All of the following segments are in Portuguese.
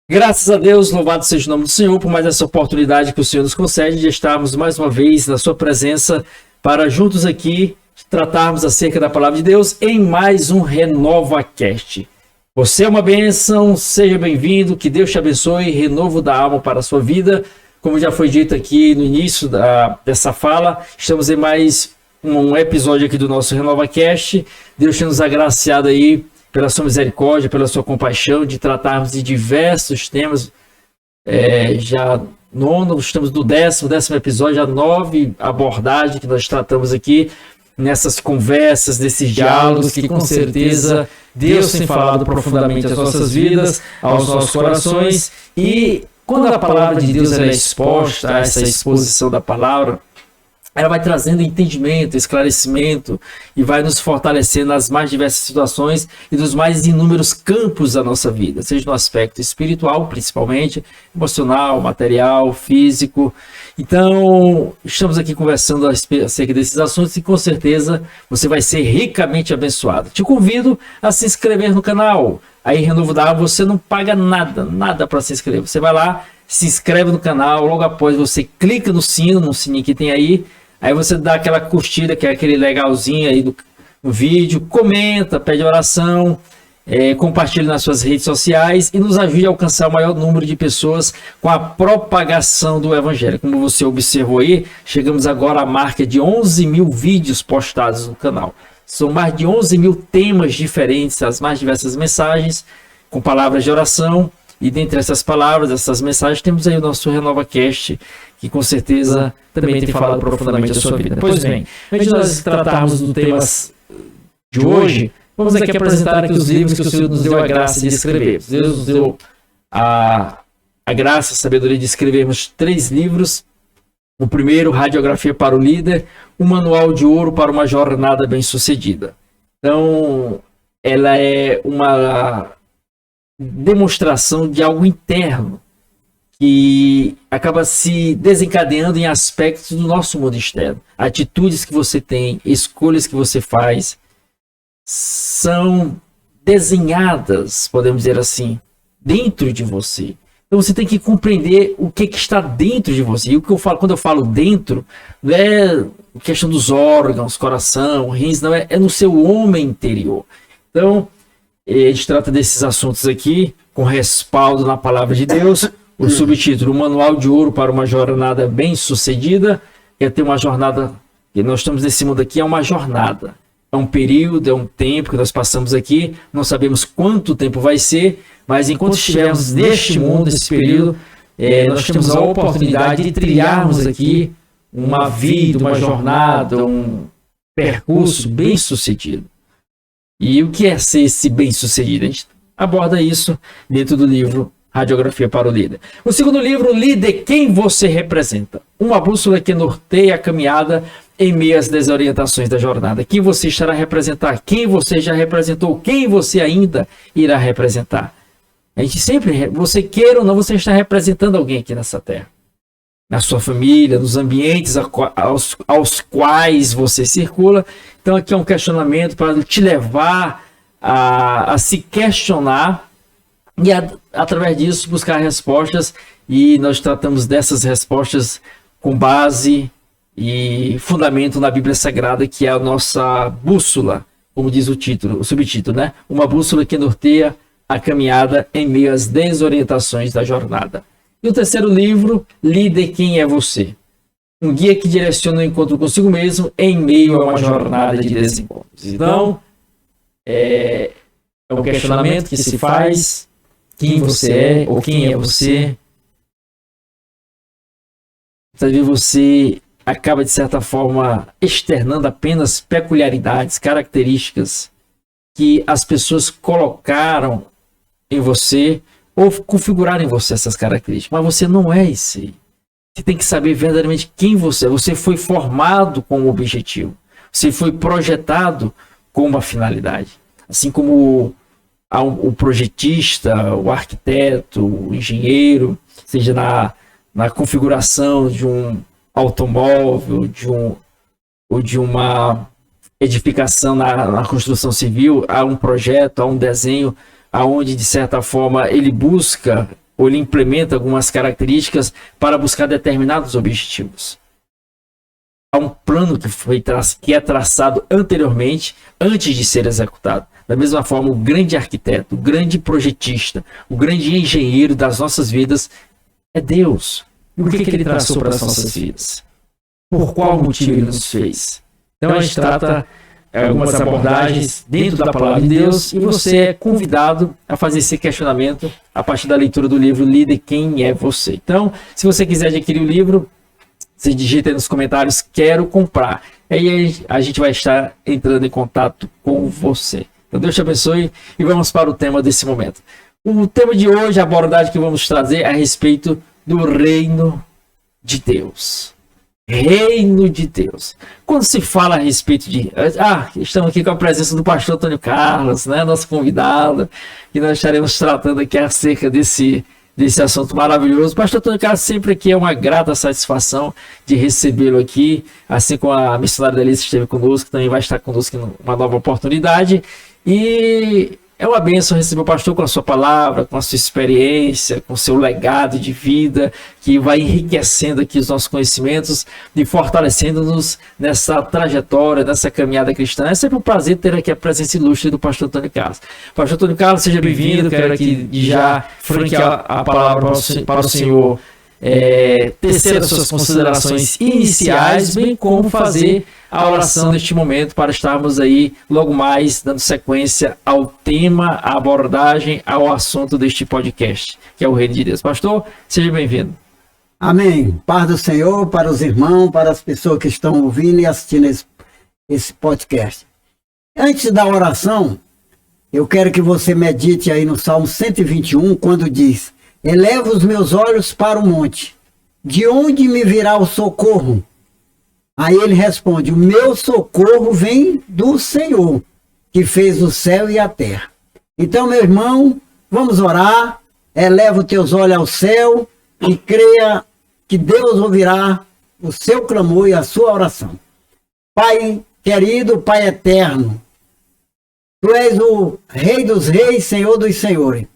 Graças a Deus, louvado seja o nome do Senhor por mais essa oportunidade que o Senhor nos concede de estarmos mais uma vez na sua presença para juntos aqui tratarmos acerca da palavra de Deus em mais um RenovaCast. Você é uma bênção, seja bem-vindo, que Deus te abençoe, renovo da alma para a sua vida. Como já foi dito aqui no início dessa fala, estamos em mais um episódio aqui do nosso RenovaCast. Deus tem nos agraciado aí pela sua misericórdia, pela sua compaixão, de tratarmos de diversos temas. Estamos no décimo episódio, já 9 abordagens que nós tratamos aqui, nessas conversas, nesses diálogos, que com certeza Deus tem falado profundamente às nossas vidas, aos nossos corações. E quando a palavra de Deus é exposta, essa exposição da palavra, ela vai trazendo entendimento, esclarecimento e vai nos fortalecendo nas mais diversas situações e nos mais inúmeros campos da nossa vida, seja no aspecto espiritual, principalmente, emocional, material, físico. Então, estamos aqui conversando acerca desses assuntos e com certeza você vai ser ricamente abençoado. Te convido a se inscrever no canal. Aí, Renovo da Alma, você não paga nada para se inscrever. Você vai lá, se inscreve no canal, logo após você clica no sininho que tem aí. Aí você dá aquela curtida, que é aquele legalzinho aí no vídeo, comenta, pede oração, compartilha nas suas redes sociais e nos ajude a alcançar o maior número de pessoas com a propagação do Evangelho. Como você observou aí, chegamos agora à marca de 11 mil vídeos postados no canal. São mais de 11 mil temas diferentes, as mais diversas mensagens, com palavras de oração. E dentre essas palavras, essas mensagens, temos aí o nosso RenovaCast, que com certeza também tem falado profundamente a sua vida. Pois bem, antes de nós tratarmos do tema de hoje, vamos aqui apresentar aqui os livros que o Senhor nos deu a graça de escrever. Deus nos deu a graça, a sabedoria de escrevermos 3 livros. O primeiro, Radiografia para o Líder, um manual de ouro para uma jornada bem-sucedida. Então, ela é uma demonstração de algo interno que acaba se desencadeando em aspectos do nosso mundo externo. Atitudes que você tem, escolhas que você faz, são desenhadas, podemos dizer assim, dentro de você. Então você tem que compreender o que está dentro de você. E o que eu falo, quando eu falo dentro, não é questão dos órgãos, coração, rins, não, é no seu homem interior. Então, a gente trata desses assuntos aqui com respaldo na palavra de Deus. O subtítulo, o Manual de Ouro para uma Jornada Bem-Sucedida. É ter uma jornada, que nós estamos nesse mundo aqui, é uma jornada. É um período, é um tempo que nós passamos aqui. Não sabemos quanto tempo vai ser, mas enquanto estivermos neste mundo, nesse período, nós temos a oportunidade de trilharmos aqui uma vida, uma jornada, um percurso bem-sucedido. E o que é ser esse bem-sucedido? A gente aborda isso dentro do livro Radiografia para o Líder. O segundo livro, Líder, quem você representa? Uma bússola que norteia a caminhada em meio às desorientações da jornada. Quem você estará a representar? Quem você já representou? Quem você ainda irá representar? A gente sempre, você queira ou não, você está representando alguém aqui nessa terra. Na sua família, nos ambientes aos quais você circula. Então aqui é um questionamento para te levar a se questionar e através disso buscar respostas, e nós tratamos dessas respostas com base e fundamento na Bíblia Sagrada, que é a nossa bússola, como diz o subtítulo, né? Uma bússola que norteia a caminhada em meio às desorientações da jornada. E o terceiro livro, Líder, quem é você? Um guia que direciona o encontro consigo mesmo em meio a uma jornada de desencontros. Então, é um questionamento que se faz: quem você é ou quem é você? Talvez você acaba, de certa forma, externando apenas peculiaridades, características que as pessoas colocaram em você ou configuraram em você essas características. Mas você não é isso aí. Você tem que saber verdadeiramente quem você é. Você foi formado com um objetivo. Você foi projetado com uma finalidade. Assim como o projetista, o arquiteto, o engenheiro, seja na configuração de um automóvel, ou de uma edificação na construção civil, há um projeto, há um desenho, aonde de certa forma ele busca ou ele implementa algumas características para buscar determinados objetivos. Há um plano que é traçado anteriormente, antes de ser executado. Da mesma forma, o grande arquiteto, o grande projetista, o grande engenheiro das nossas vidas é Deus. E o que ele traçou para as nossas vidas? Por qual motivo ele nos fez? Então a gente trata algumas abordagens dentro da palavra de Deus e você é convidado a fazer esse questionamento a partir da leitura do livro Líder, Quem é Você? Então, se você quiser adquirir o livro, você digita aí nos comentários, quero comprar. Aí a gente vai estar entrando em contato com você. Então Deus te abençoe e vamos para o tema desse momento. O tema de hoje, a abordagem que vamos trazer é a respeito do reino de Deus. Reino de Deus. Quando se fala a respeito de... estamos aqui com a presença do pastor Antônio Carlos, né, nosso convidado, e nós estaremos tratando aqui acerca desse assunto maravilhoso. O pastor Antônio Carlos, sempre aqui é uma grata satisfação de recebê-lo aqui, assim como a missionária Delícia esteve conosco, também vai estar conosco em uma nova oportunidade. E é uma bênção receber o pastor com a sua palavra, com a sua experiência, com o seu legado de vida, que vai enriquecendo aqui os nossos conhecimentos e fortalecendo-nos nessa trajetória, nessa caminhada cristã. É sempre um prazer ter aqui a presença ilustre do pastor Antônio Carlos. Pastor Antônio Carlos, seja bem-vindo. Quero aqui já franquear a palavra para o senhor tecer as suas considerações iniciais, bem como fazer a oração neste momento para estarmos aí logo mais dando sequência ao tema, à abordagem, ao assunto deste podcast, que é o Reino de Deus. Pastor, seja bem-vindo. Amém. Paz do Senhor para os irmãos, para as pessoas que estão ouvindo e assistindo esse podcast. Antes da oração, eu quero que você medite aí no Salmo 121, quando diz: eleva os meus olhos para o monte, de onde me virá o socorro? Aí ele responde: o meu socorro vem do Senhor, que fez o céu e a terra. Então, meu irmão, vamos orar. Eleva os teus olhos ao céu e creia que Deus ouvirá o seu clamor e a sua oração. Pai querido, Pai eterno, Tu és o Rei dos Reis, Senhor dos Senhores.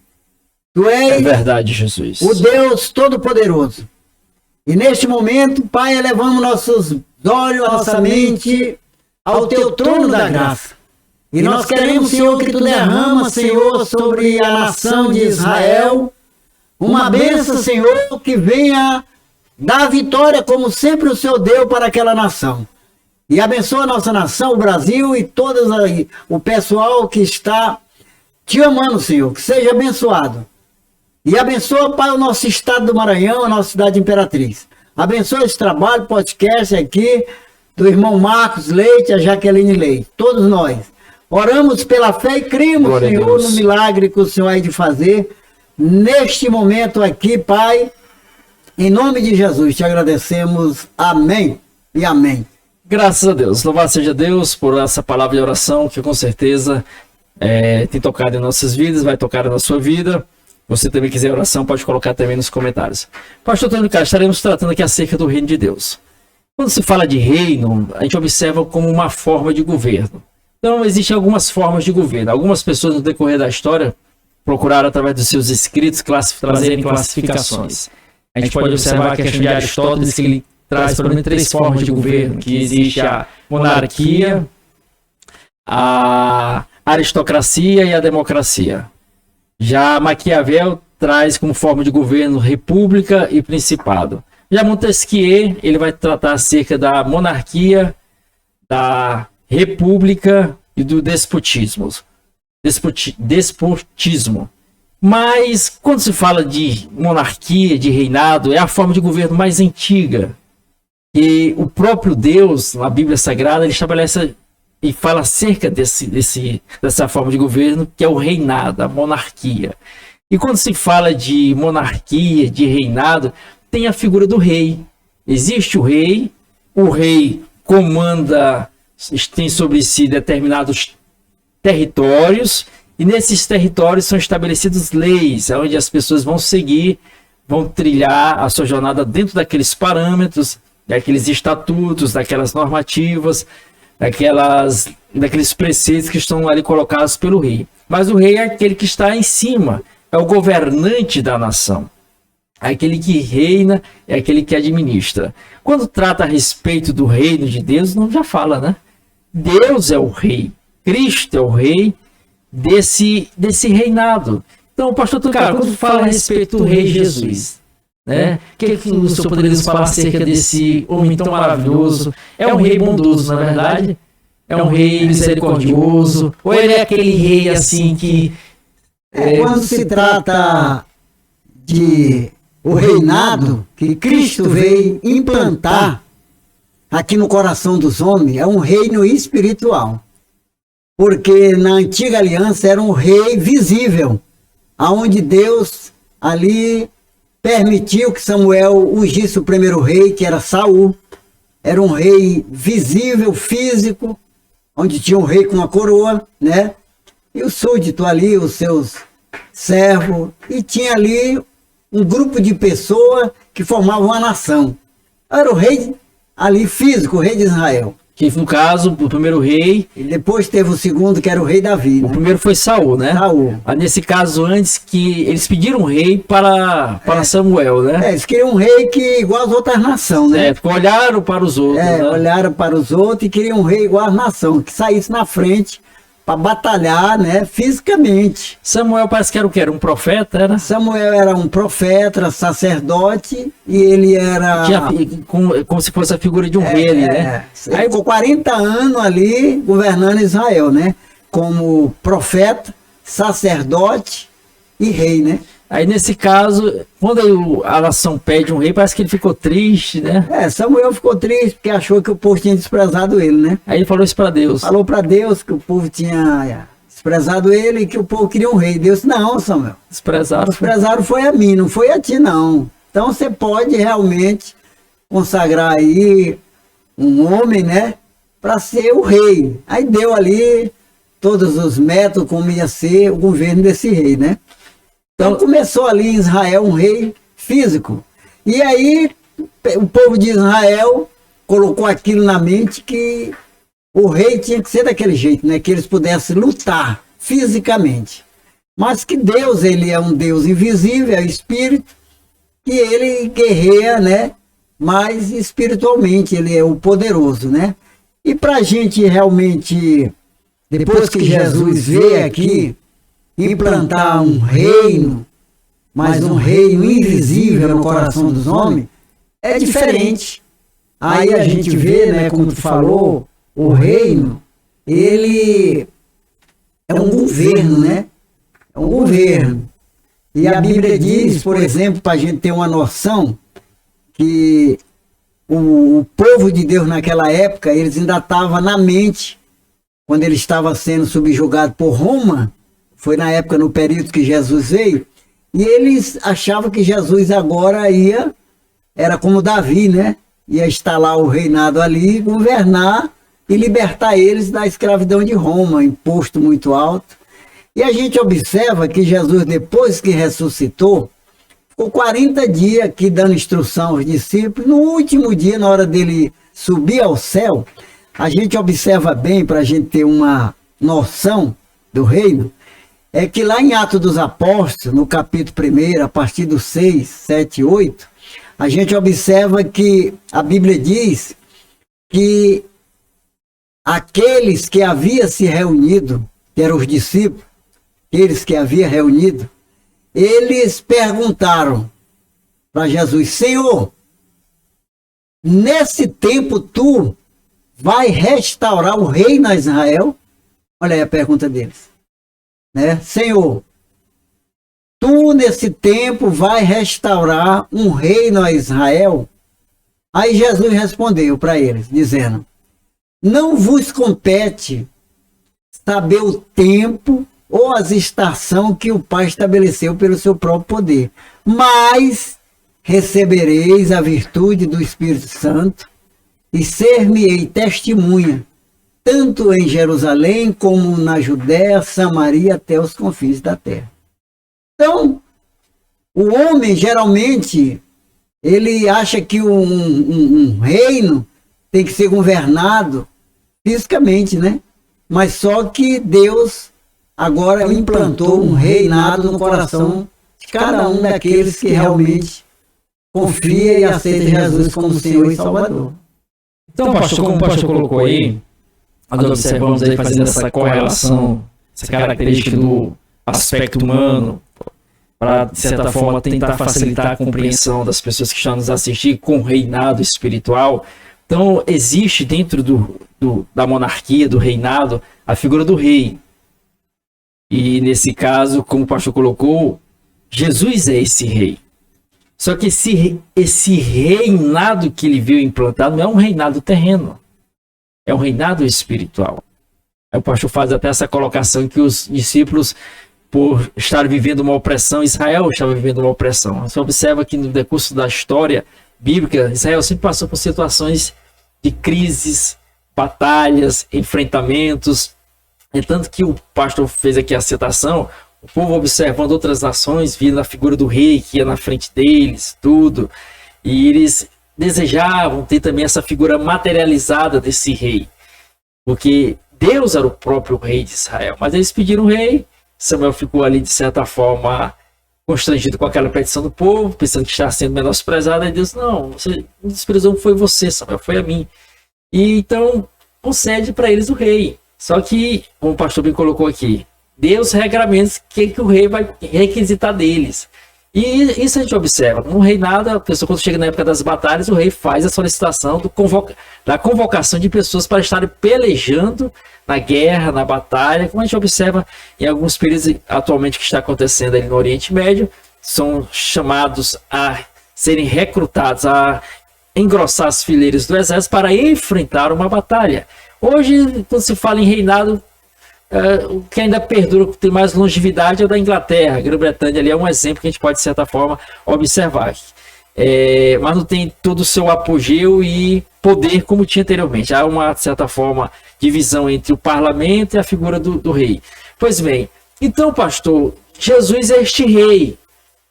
Tu és, é verdade, Jesus, o Deus Todo-Poderoso. E neste momento, Pai, elevamos nossos olhos, a nossa mente ao Teu trono da graça. E nós queremos, Senhor, que Tu derrama, Senhor, sobre a nação de Israel, uma bênção, Senhor, que venha dar vitória, como sempre o Senhor deu para aquela nação. E abençoa a nossa nação, o Brasil e todo o pessoal que está Te amando, Senhor, que seja abençoado. E abençoa, Pai, o nosso estado do Maranhão, a nossa cidade Imperatriz. Abençoa esse trabalho, podcast aqui, do irmão Marcos Leite, a Jaqueline Leite, todos nós. Oramos pela fé e cremos, glória Senhor, no milagre que o Senhor há de fazer neste momento aqui, Pai. Em nome de Jesus, te agradecemos. Amém e amém. Graças a Deus. Louvado seja Deus por essa palavra de oração que com certeza tem tocado em nossas vidas, vai tocar na sua vida. Você também quiser oração, pode colocar também nos comentários. Pastor Antônio Carlos, estaremos tratando aqui acerca do reino de Deus. Quando se fala de reino, a gente observa como uma forma de governo. Então, existem algumas formas de governo. Algumas pessoas, no decorrer da história, procuraram, através dos seus escritos, trazerem classificações. A gente pode observar a questão de Aristóteles, que ele traz pelo menos 3 formas de governo, que existe a monarquia, a aristocracia e a democracia. Já Maquiavel traz como forma de governo república e principado. Já Montesquieu, ele vai tratar acerca da monarquia, da república e do despotismo. Despotismo. Mas quando se fala de monarquia, de reinado, é a forma de governo mais antiga. E o próprio Deus, na Bíblia Sagrada, ele estabelece e fala acerca dessa forma de governo, que é o reinado, a monarquia. E quando se fala de monarquia, de reinado, tem a figura do rei. Existe o rei comanda, tem sobre si determinados territórios, e nesses territórios são estabelecidas leis, onde as pessoas vão seguir, vão trilhar a sua jornada dentro daqueles parâmetros, daqueles estatutos, daquelas normativas, daqueles preceitos que estão ali colocados pelo rei. Mas o rei é aquele que está em cima, é o governante da nação. Aquele que reina é aquele que administra. Quando trata a respeito do reino de Deus, não já fala, né? Deus é o rei, Cristo é o rei desse reinado. Então, pastor Tucano, quando fala a respeito do rei Jesus, né? O que o senhor poderia nos falar acerca desse homem tão maravilhoso? É um rei bondoso, na verdade? É um rei misericordioso? Ou ele é aquele rei assim que... Quando se trata de o reinado que Cristo veio implantar aqui no coração dos homens, é um reino espiritual. Porque na antiga aliança era um rei visível, aonde Deus ali permitiu que Samuel ungisse o primeiro rei, que era Saul. Era um rei visível, físico, onde tinha um rei com uma coroa, né? E o súdito ali, os seus servos, e tinha ali um grupo de pessoas que formavam uma nação. Era o rei ali físico, o rei de Israel. Que no caso, o primeiro rei... E depois teve o segundo, que era o rei Davi. O primeiro foi Saul, né? Saul. Nesse caso, antes que eles pediram um rei para Samuel, né? Eles queriam um rei que igual as outras nações, né? Porque olharam para os outros. Né? Olharam para os outros e queriam um rei igual às nações, que saísse na frente para batalhar, né, fisicamente. Samuel parece que era o quê? Era um profeta, era? Samuel era um profeta, sacerdote, e ele era... Como se fosse a figura de um rei ali, né? Aí ficou 40 anos ali governando Israel, né? Como profeta, sacerdote e rei, né? Aí nesse caso, quando a nação pede um rei, parece que ele ficou triste, né? Samuel ficou triste porque achou que o povo tinha desprezado ele, né? Aí ele falou isso para Deus. Falou para Deus que o povo tinha desprezado ele e que o povo queria um rei. Deus, não, Samuel. Desprezaram foi a mim, não foi a ti, não. Então você pode realmente consagrar aí um homem, né? Para ser o rei. Aí deu ali todos os métodos como ia ser o governo desse rei, né? Então começou ali em Israel um rei físico. E aí o povo de Israel colocou aquilo na mente que o rei tinha que ser daquele jeito, né? Que eles pudessem lutar fisicamente. Mas que Deus, ele é um Deus invisível, é espírito, que ele guerreia, né? Mas espiritualmente ele é o poderoso, né? E para a gente realmente, depois que Jesus veio aqui, implantar um reino, mas um reino invisível no coração dos homens, é diferente. Aí a gente vê, né, como tu falou, o reino, ele é um governo, né? É um governo. E a Bíblia diz, por exemplo, para a gente ter uma noção, que o povo de Deus naquela época, eles ainda estavam na mente, quando ele estava sendo subjugado por Roma, foi na época, no período que Jesus veio, e eles achavam que Jesus agora era como Davi, né? Ia instalar o reinado ali, governar e libertar eles da escravidão de Roma, imposto muito alto. E a gente observa que Jesus, depois que ressuscitou, ficou 40 dias aqui dando instrução aos discípulos. No último dia, na hora dele subir ao céu, a gente observa bem, para a gente ter uma noção do reino, é que lá em Atos dos Apóstolos, no capítulo 1, a partir do 6, 7, 8, a gente observa que a Bíblia diz que aqueles que haviam se reunido, que eram os discípulos, aqueles que haviam reunido, eles perguntaram para Jesus: Senhor, nesse tempo tu vai restaurar o reino a Israel? Olha aí a pergunta deles. Né? Senhor, tu nesse tempo vai restaurar um reino a Israel? Aí Jesus respondeu para eles, dizendo: não vos compete saber o tempo ou as estações que o Pai estabeleceu pelo seu próprio poder, mas recebereis a virtude do Espírito Santo e ser-me-ei testemunha, tanto em Jerusalém como na Judéia, Samaria, até os confins da terra. Então, o homem, geralmente, ele acha que um reino tem que ser governado fisicamente, né? Mas só que Deus agora implantou um reinado no coração de cada um daqueles que realmente confia e aceita Jesus como Senhor e Salvador. Então, pastor, como o pastor colocou aí, nós observamos aí fazendo essa correlação, essa característica do aspecto humano, para, de certa forma, tentar facilitar a compreensão das pessoas que estão nos assistindo com o reinado espiritual. Então, existe dentro da monarquia, do reinado, a figura do rei. E, nesse caso, como o pastor colocou, Jesus é esse rei. Só que esse reinado que ele veio implantar não é um reinado terreno. É um reinado espiritual. Aí o pastor faz até essa colocação que os discípulos, por estar vivendo uma opressão, Israel estava vivendo uma opressão. Você observa que no decurso da história bíblica, Israel sempre passou por situações de crises, batalhas, enfrentamentos. É tanto que o pastor fez aqui a citação, o povo observando outras nações, vendo a figura do rei que ia na frente deles, tudo. E eles desejavam ter também essa figura materializada desse rei. Porque Deus era o próprio rei de Israel. Mas eles pediram o rei. Samuel ficou ali, de certa forma, constrangido com aquela petição do povo, pensando que estava sendo menosprezado. Aí Deus, não, você desprezou, foi você, Samuel, foi a mim. E então, concede para eles o rei. Só que, como o pastor bem colocou aqui, Deus regramentos que o rei vai requisitar deles. E isso a gente observa. No reinado, a pessoa, quando chega na época das batalhas, o rei faz a solicitação da convocação de pessoas para estarem pelejando na guerra, na batalha, como a gente observa em alguns períodos atualmente que está acontecendo ali no Oriente Médio, são chamados a serem recrutados, a engrossar as fileiras do exército para enfrentar uma batalha. Hoje, quando se fala em reinado, o que ainda perdura, que tem mais longevidade é o da Inglaterra. A Grã-Bretanha ali é um exemplo que a gente pode, de certa forma, observar. Mas não tem todo o seu apogeu e poder como tinha anteriormente. Há uma, de certa forma, divisão entre o parlamento e a figura do rei. Pois bem, então, pastor, Jesus é este rei,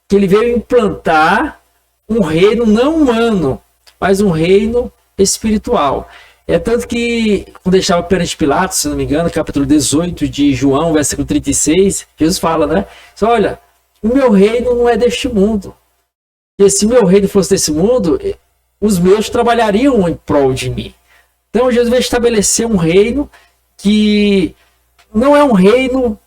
que ele veio implantar um reino não humano, mas um reino espiritual. É tanto que, quando ele estava perante Pilatos, se não me engano, capítulo 18 de João, versículo 36, Jesus fala, né? Olha, o meu reino não é deste mundo. E se meu reino fosse desse mundo, os meus trabalhariam em prol de mim. Então, Jesus vai estabelecer um reino que não é um reino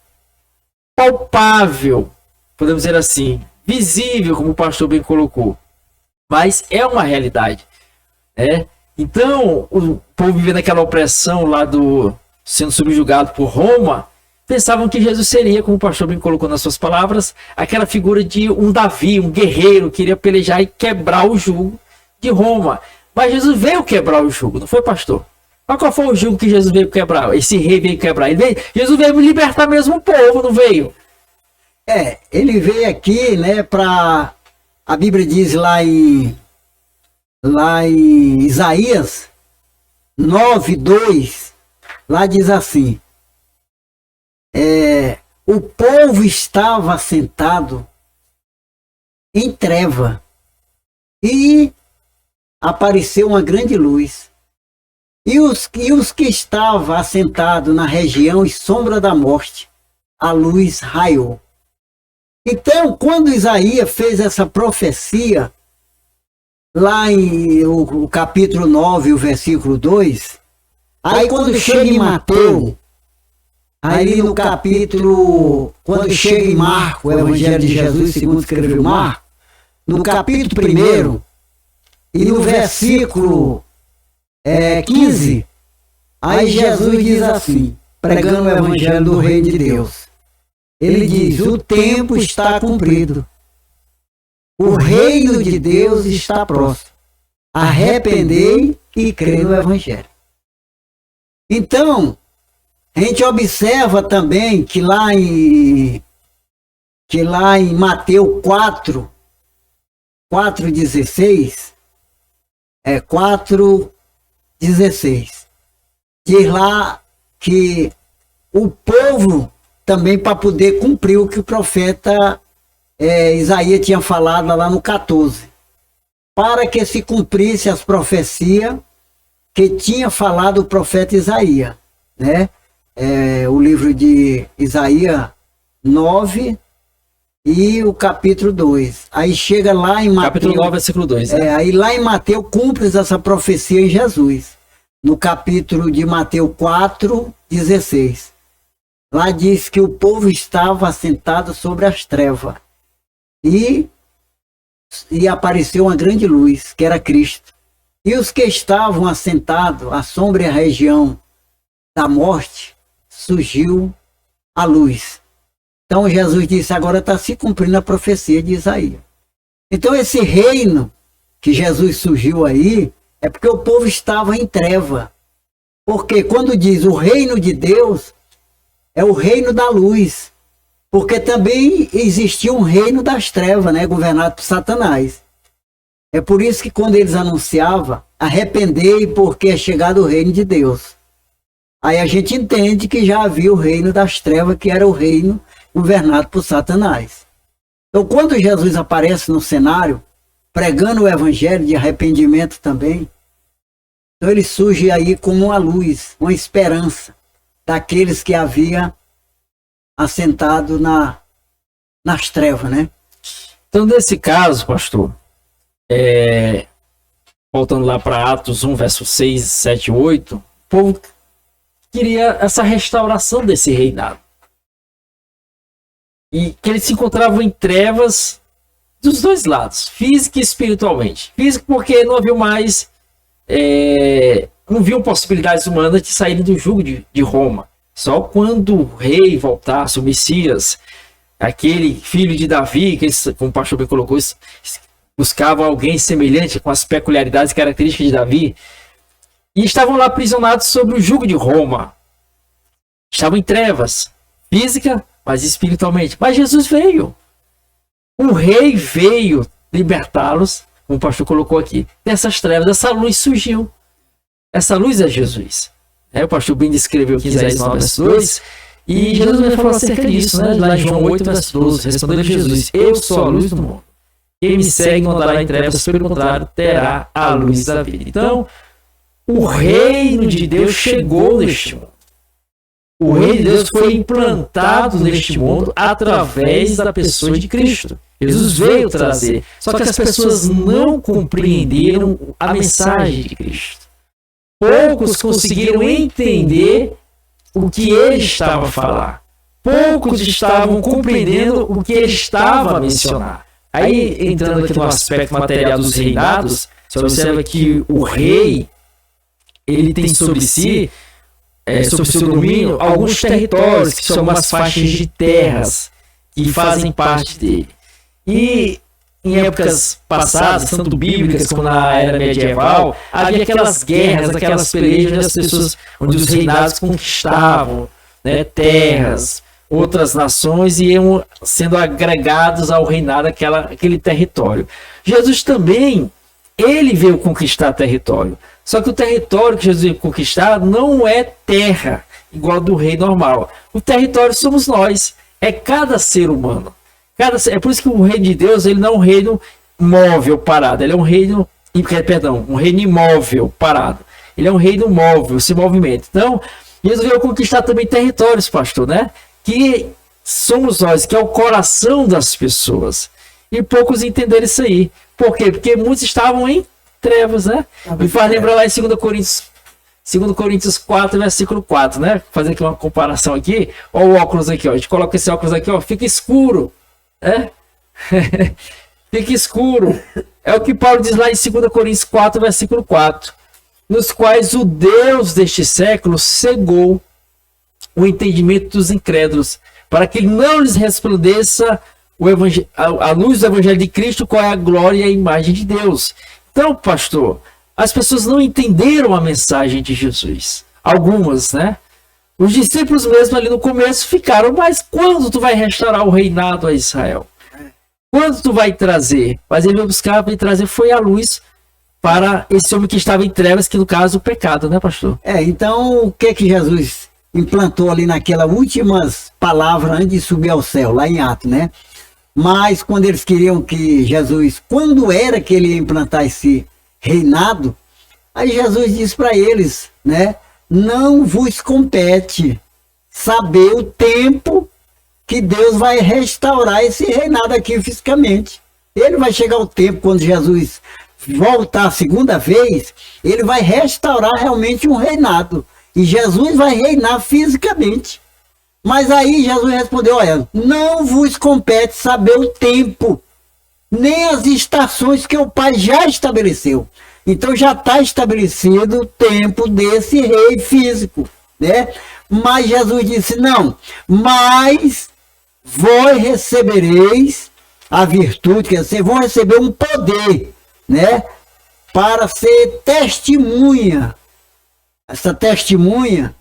palpável, podemos dizer assim, visível, como o pastor bem colocou, mas é uma realidade, né? Então, o povo vivendo aquela opressão lá sendo subjugado por Roma, pensavam que Jesus seria, como o pastor bem colocou nas suas palavras, aquela figura de um Davi, um guerreiro, que iria pelejar e quebrar o jugo de Roma. Mas Jesus veio quebrar o jugo, não foi, pastor? Mas qual foi o jugo que Jesus veio quebrar? Esse rei veio quebrar. Jesus veio libertar mesmo o povo, não veio? Ele veio aqui, né, para... A Bíblia diz lá em Isaías 9:2, lá diz assim, o povo estava sentado em treva e apareceu uma grande luz. E os que estavam assentados na região e sombra da morte, a luz raiou. Então, quando Isaías fez essa profecia, lá em o capítulo 9, o versículo 2, aí quando chega em Mateus, aí no capítulo, quando chega em Marcos, o Evangelho de Jesus, segundo escreveu Marcos, no capítulo 1, e no versículo 15, aí Jesus diz assim, pregando o Evangelho do Reino de Deus, ele diz, o tempo está cumprido. O reino de Deus está próximo. Arrependei e crê no Evangelho. Então, a gente observa também que lá em Mateus 4:16, 4:16, diz lá que o povo também, para poder cumprir o que o profeta Isaías tinha falado lá no 14, para que se cumprisse as profecias que tinha falado o profeta Isaías, né? O livro de Isaías 9, e o capítulo 2. Aí chega lá em Mateus... Capítulo 9, versículo 2. Né? Aí lá em Mateus cumpre essa profecia em Jesus. No capítulo de Mateus 4, 16. Lá diz que o povo estava assentado sobre as trevas. E apareceu uma grande luz, que era Cristo. E os que estavam assentados à sombra e à região da morte, surgiu a luz. Então Jesus disse, agora está se cumprindo a profecia de Isaías. Então esse reino que Jesus surgiu aí, é porque o povo estava em treva. Porque quando diz o reino de Deus, é o reino da luz. Porque também existia um reino das trevas, né, governado por Satanás. É por isso que quando eles anunciavam, arrependei porque é chegado o reino de Deus. Aí a gente entende que já havia o reino das trevas, que era o reino governado por Satanás. Então quando Jesus aparece no cenário, pregando o evangelho de arrependimento também, então ele surge aí como uma luz, uma esperança daqueles que havia assentado nas trevas, né? Então, nesse caso, pastor, voltando lá para Atos 1, verso 6, 7 e 8, o povo queria essa restauração desse reinado. E que eles se encontravam em trevas dos dois lados, física e espiritualmente. Físico porque não havia mais, não viam possibilidades humanas de saírem do jugo de Roma. Só quando o rei voltasse, o Messias, aquele filho de Davi, que eles, como o pastor bem colocou, buscavam alguém semelhante com as peculiaridades e características de Davi, e estavam lá aprisionados sob o jugo de Roma. Estavam em trevas, física, mas espiritualmente. Mas Jesus veio. O rei veio libertá-los, como o pastor colocou aqui, dessas trevas. Essa luz surgiu. Essa luz é Jesus. O pastor bem descreveu aqui Isaías 9, verso 2. E Jesus me falou acerca disso, né? Lá em João 8, verso 12. Respondeu Jesus: eu sou a luz do mundo. Quem me segue não andará em trevas, pelo contrário, terá a luz da vida. Então, o reino de Deus chegou neste mundo. O reino de Deus foi implantado neste mundo através da pessoa de Cristo. Jesus veio trazer. Só que as pessoas não compreenderam a mensagem de Cristo. Poucos conseguiram entender o que ele estava a falar. Poucos estavam compreendendo o que ele estava a mencionar. Aí, entrando aqui no aspecto material dos reinados, você observa que o rei, ele tem sobre si, sobre seu domínio, alguns territórios, que são umas faixas de terras, que fazem parte dele. E em épocas passadas, tanto bíblicas como na era medieval, havia aquelas guerras, aquelas pelejas onde os reinados conquistavam, né, terras, outras nações, e iam sendo agregados ao reinado aquele território. Jesus também, ele veio conquistar território. Só que o território que Jesus veio conquistar não é terra, igual do rei normal. O território somos nós, é cada ser humano. É por isso que o reino de Deus, ele não é um reino móvel, parado. Ele é um reino, um reino imóvel, parado. Ele é um reino móvel, se movimenta. Então, Jesus veio conquistar também territórios, pastor, né? Que somos nós, que é o coração das pessoas. E poucos entenderam isso aí. Por quê? Porque muitos estavam em trevas, né? Me faz lembrar lá em 2 Coríntios 4, versículo 4, né? Fazer aqui uma comparação aqui. Olha o óculos aqui, ó. A gente coloca esse óculos aqui, ó. Fica escuro. Fica escuro. É o que Paulo diz lá em 2 Coríntios 4, versículo 4. Nos quais o Deus deste século cegou o entendimento dos incrédulos, para que não lhes resplandeça a luz do evangelho de Cristo, qual é a glória e a imagem de Deus. Então, pastor, as pessoas não entenderam a mensagem de Jesus. Algumas, né? Os discípulos mesmo ali no começo ficaram, mas quando tu vai restaurar o reinado a Israel? Quando tu vai trazer? Mas ele veio buscar e trazer foi a luz para esse homem que estava em trevas, que no caso o pecado, né, pastor? Então o que Jesus implantou ali naquelas últimas palavras antes de subir ao céu, lá em Atos, né? Mas quando eles queriam que Jesus, quando era que ele ia implantar esse reinado, aí Jesus disse para eles, né? Não vos compete saber o tempo que Deus vai restaurar esse reinado aqui fisicamente. Ele vai chegar o tempo, quando Jesus voltar a segunda vez, ele vai restaurar realmente um reinado. E Jesus vai reinar fisicamente. Mas aí Jesus respondeu: olha, não vos compete saber o tempo, nem as estações que o Pai já estabeleceu. Então já está estabelecido o tempo desse rei físico, né? Mas Jesus disse: não, mas vós recebereis a virtude, quer dizer, vão receber um poder, né? Para ser testemunha. Essa testemunha,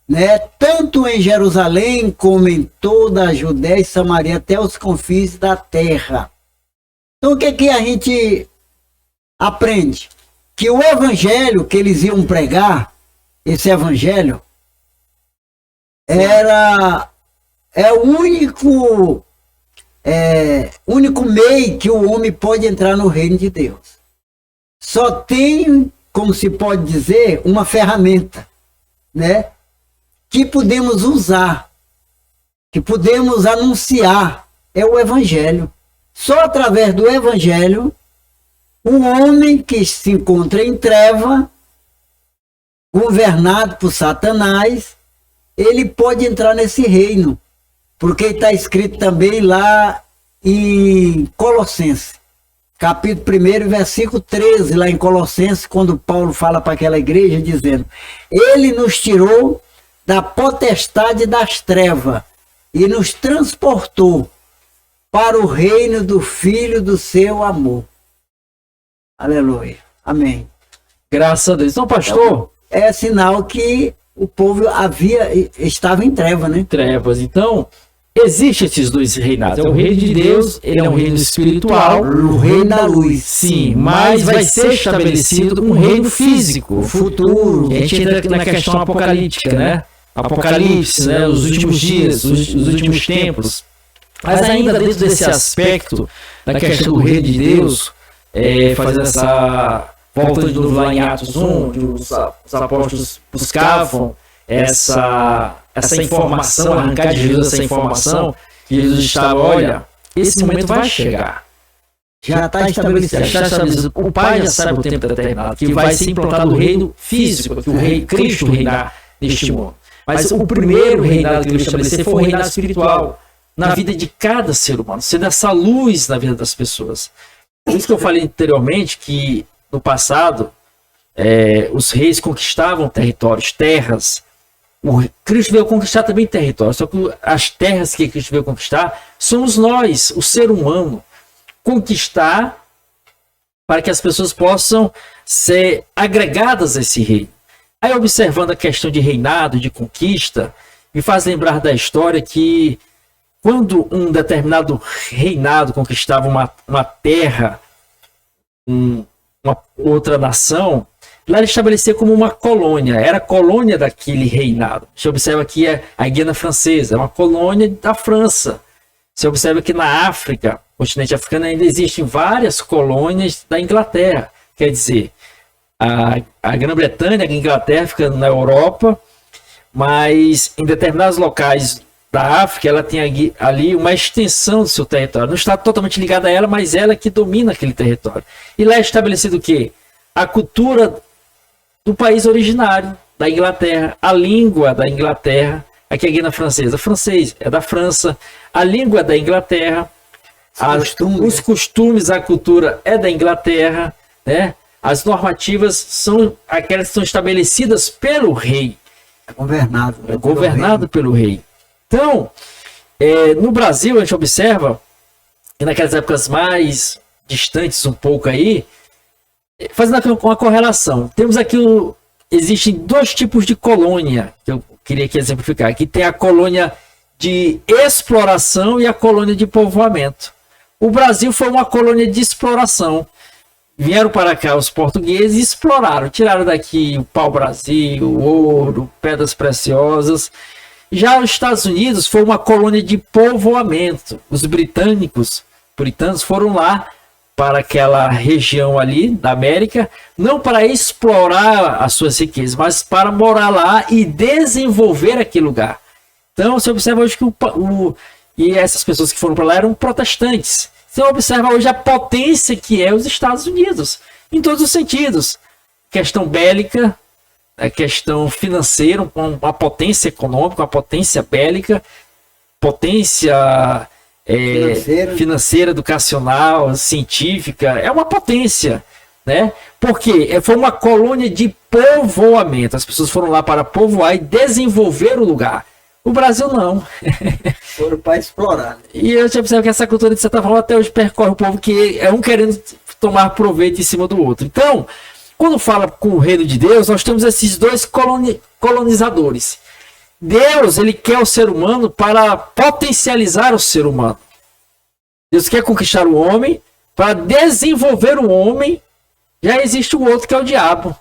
né? Tanto em Jerusalém como em toda a Judéia e Samaria, até os confins da terra. Então o que a gente aprende? Que o evangelho que eles iam pregar, esse evangelho, é o único meio que o homem pode entrar no reino de Deus. Só tem, como se pode dizer, uma ferramenta, né, que podemos usar, que podemos anunciar, é o evangelho. Só através do evangelho, o homem que se encontra em treva, governado por Satanás, ele pode entrar nesse reino, porque está escrito também lá em Colossenses, capítulo 1, versículo 13, lá em Colossenses, quando Paulo fala para aquela igreja, dizendo: ele nos tirou da potestade das trevas e nos transportou para o reino do Filho do seu amor. Aleluia. Amém. Graças a Deus. Então, pastor... É sinal que o povo estava em treva, né? Trevas. Então, existem esses dois reinados. É o reino de Deus, ele é um reino espiritual. O reino da luz. Sim, mas vai ser estabelecido um reino físico, futuro. A gente entra na questão apocalíptica, né? Apocalipse, né? Os últimos dias, os últimos tempos. Mas ainda dentro desse aspecto, da questão do reino de Deus, fazendo essa... Voltando de novo lá em Atos 1, onde os apóstolos buscavam essa informação, arrancar de Jesus essa informação, que Jesus estava: olha, esse momento vai chegar. Já está estabelecido. Já está estabelecido. O Pai já sabe o tempo determinado, que vai ser implantado o reino físico, que o rei Cristo reinar neste mundo. Mas o primeiro reinado que ele estabeleceu foi o reinado espiritual, na vida de cada ser humano, sendo essa luz na vida das pessoas. Por isso que eu falei anteriormente que no passado, os reis conquistavam territórios, terras. O Cristo veio conquistar também territórios, só que as terras que Cristo veio conquistar somos nós, o ser humano, conquistar para que as pessoas possam ser agregadas a esse reino. Aí, observando a questão de reinado, de conquista, me faz lembrar da história que quando um determinado reinado conquistava uma terra, uma outra nação, lá ele estabelecia como uma colônia, era a colônia daquele reinado. Você observa aqui a Guiana Francesa, é uma colônia da França. Você observa que na África, continente africano, ainda existem várias colônias da Inglaterra. Quer dizer, a Grã-Bretanha, a Inglaterra fica na Europa, mas em determinados locais da África, ela tem ali uma extensão do seu território. Não está totalmente ligada a ela, mas ela que domina aquele território. E lá é estabelecido o quê? A cultura do país originário, da Inglaterra, a língua da Inglaterra, aqui é a Guiana Francesa, francês é da França, a língua da Inglaterra, os costumes, a cultura é da Inglaterra, né? As normativas são aquelas que são estabelecidas pelo rei. É governado pelo rei. Então, no Brasil, a gente observa, e naquelas épocas mais distantes um pouco aí, fazendo uma correlação, temos aqui, existem dois tipos de colônia, que eu queria aqui exemplificar. Aqui tem a colônia de exploração e a colônia de povoamento. O Brasil foi uma colônia de exploração. Vieram para cá os portugueses e exploraram, tiraram daqui o pau-brasil, o ouro, pedras preciosas. Já os Estados Unidos foi uma colônia de povoamento. Os puritanos foram lá para aquela região ali da América, não para explorar as suas riquezas, mas para morar lá e desenvolver aquele lugar. Então você observa hoje que E essas pessoas que foram para lá eram protestantes. Você observa hoje a potência que é os Estados Unidos, em todos os sentidos. Questão bélica, a questão financeira, uma potência econômica, uma potência bélica, potência financeira, educacional, científica, é uma potência, né? Porque foi uma colônia de povoamento. As pessoas foram lá para povoar e desenvolver o lugar. O Brasil não. Foram para explorar. E eu já observo que essa cultura, de certa forma, até hoje percorre o povo, que é um querendo tomar proveito em cima do outro. Então, quando fala com o reino de Deus, nós temos esses dois colonizadores. Deus, ele quer o ser humano para potencializar o ser humano. Deus quer conquistar o homem para desenvolver o homem. Já existe o outro, que é o diabo.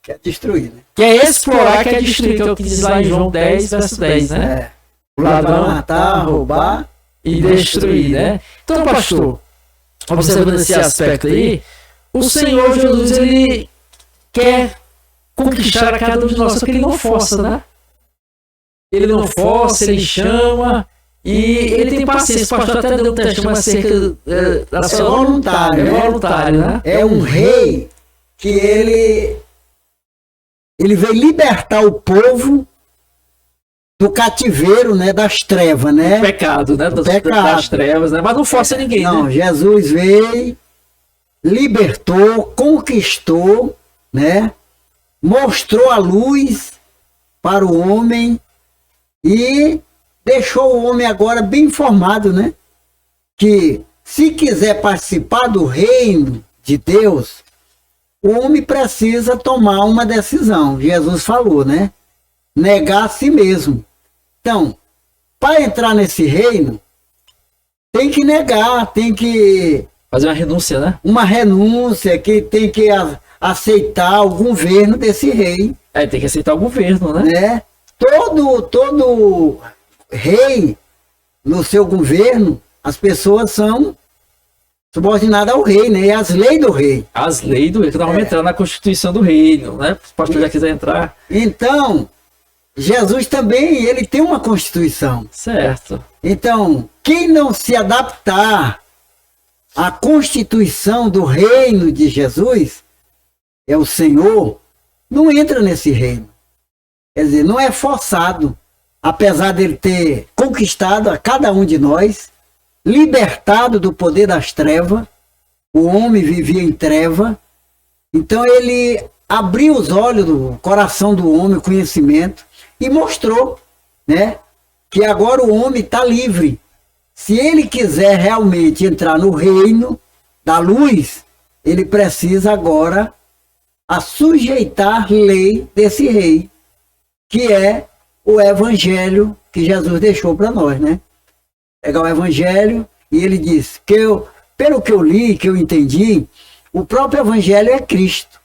Quer destruir, né? Quer explorar, quer destruir, que é o que diz lá em João 10, verso 10, né? O ladrão matar, roubar e destruir, né? Então, pastor, observando esse aspecto aí, o Senhor Jesus, ele quer conquistar a cada um de nós, só que ele não força, né? Ele não força, ele chama e ele tem paciência. O pastor até deu um testemunho acerca da sua... voluntário, é voluntário, né? É um rei que ele veio libertar o povo do cativeiro, né, das trevas, né? Pecado, né? Das trevas, né? Mas não força ninguém, não, né? Jesus veio, libertou, conquistou, né? Mostrou a luz para o homem e deixou o homem agora bem informado, né? Que se quiser participar do reino de Deus, o homem precisa tomar uma decisão. Jesus falou, né? Negar a si mesmo. Então, para entrar nesse reino, tem que negar, tem que... fazer uma renúncia, né? Uma renúncia, que tem que aceitar o governo desse rei. Tem que aceitar o governo, né? Todo rei, no seu governo, as pessoas são subordinadas ao rei, né? E as leis do rei. As leis do rei, que nós vamos entrar na Constituição do Reino, né? Se o pastor já quiser entrar. Então, Jesus também, ele tem uma Constituição. Certo. Então, quem não se adaptar à Constituição do reino de Jesus, é o Senhor, não entra nesse reino. Quer dizer, não é forçado, apesar dele ter conquistado a cada um de nós, libertado do poder das trevas, o homem vivia em treva, então ele abriu os olhos do coração do homem, o conhecimento, e mostrou, né, que agora o homem está livre. Se ele quiser realmente entrar no reino da luz, ele precisa agora sujeitar a lei desse rei, que é o evangelho que Jesus deixou para nós, né? Pegar o evangelho, e ele diz que pelo que eu li, que eu entendi, o próprio evangelho é Cristo.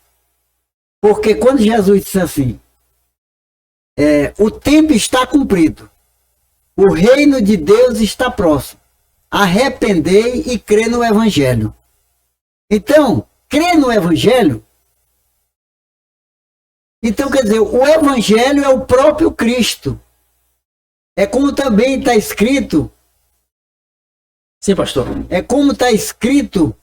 Porque quando Jesus disse assim, o tempo está cumprido, o reino de Deus está próximo, arrependei e crê no evangelho. Então, crê no evangelho. Então, quer dizer, o evangelho é o próprio Cristo. É como também está escrito. Sim, pastor. É como está escrito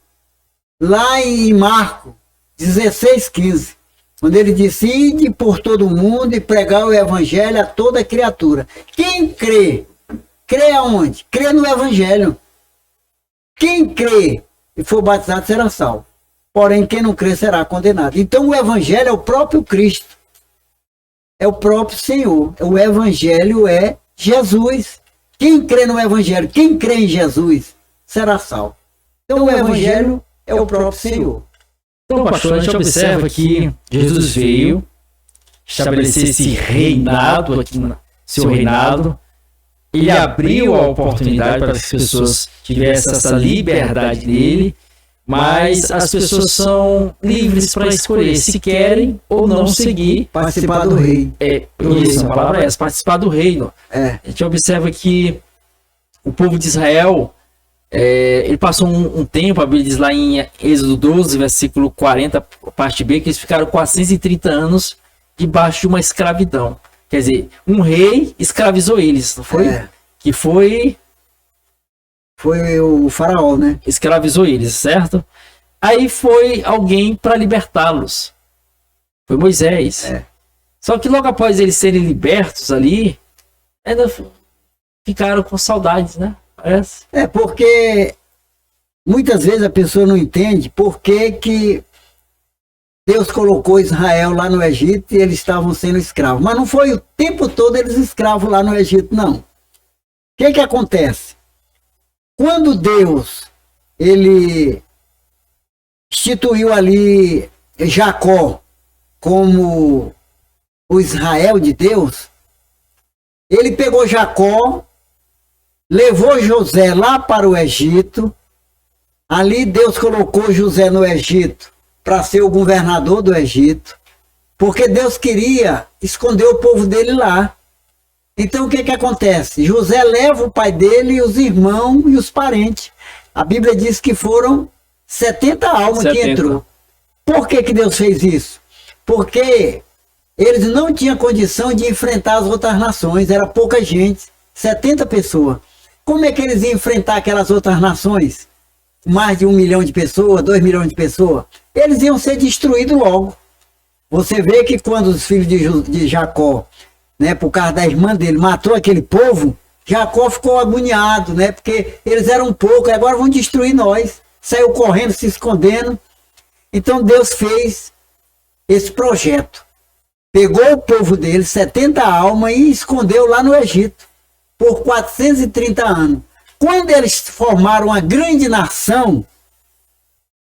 lá em Marcos 16:15, quando ele disse: ide por todo o mundo e pregar o evangelho a toda criatura. Quem crê? Crê aonde? Crê no evangelho. Quem crê e for batizado será salvo. Porém, quem não crê será condenado. Então, o evangelho é o próprio Cristo. É o próprio Senhor. O evangelho é Jesus. Quem crê no evangelho, quem crê em Jesus, será salvo. Então, o evangelho é o próprio Senhor. Então, pastor, a gente observa que Jesus veio estabelecer esse reinado aqui, seu reinado. Ele abriu a oportunidade para que as pessoas tivessem essa liberdade dele, mas as pessoas são livres para escolher se querem ou não seguir. Participar do rei. Isso, a palavra é essa, participar do reino. A gente observa que o povo de Israel, ele passou um tempo, a Bíblia diz lá em Êxodo 12, versículo 40, parte B, que eles ficaram 430 anos debaixo de uma escravidão. Quer dizer, um rei escravizou eles, não foi? Que foi Foi o faraó, né? Escravizou eles, certo? Aí foi alguém para libertá-los. Foi Moisés. Só que logo após eles serem libertos ali, ainda ficaram com saudades, né? Parece. Porque muitas vezes a pessoa não entende por que Deus colocou Israel lá no Egito e eles estavam sendo escravos. Mas não foi o tempo todo eles escravos lá no Egito, não. O que acontece? Quando Deus, ele instituiu ali Jacó como o Israel de Deus, ele pegou Jacó, levou José lá para o Egito. Ali Deus colocou José no Egito para ser o governador do Egito, porque Deus queria esconder o povo dele lá. Então o que acontece? José leva o pai dele, e os irmãos e os parentes. A Bíblia diz que foram 70 almas que entrou. Por que Deus fez isso? Porque eles não tinham condição de enfrentar as outras nações, era pouca gente, 70 pessoas. Como é que eles iam enfrentar aquelas outras nações? Mais de 1 milhão de pessoas, 2 milhões de pessoas? Eles iam ser destruídos logo. Você vê que quando os filhos de Jacó, né, por causa da irmã dele, matou aquele povo, Jacó ficou agoniado, né, porque eles eram poucos, agora vão destruir nós. Saiu correndo, se escondendo. Então Deus fez esse projeto. Pegou o povo dele, 70 almas, e escondeu lá no Egito, por 430 anos. Quando eles formaram uma grande nação,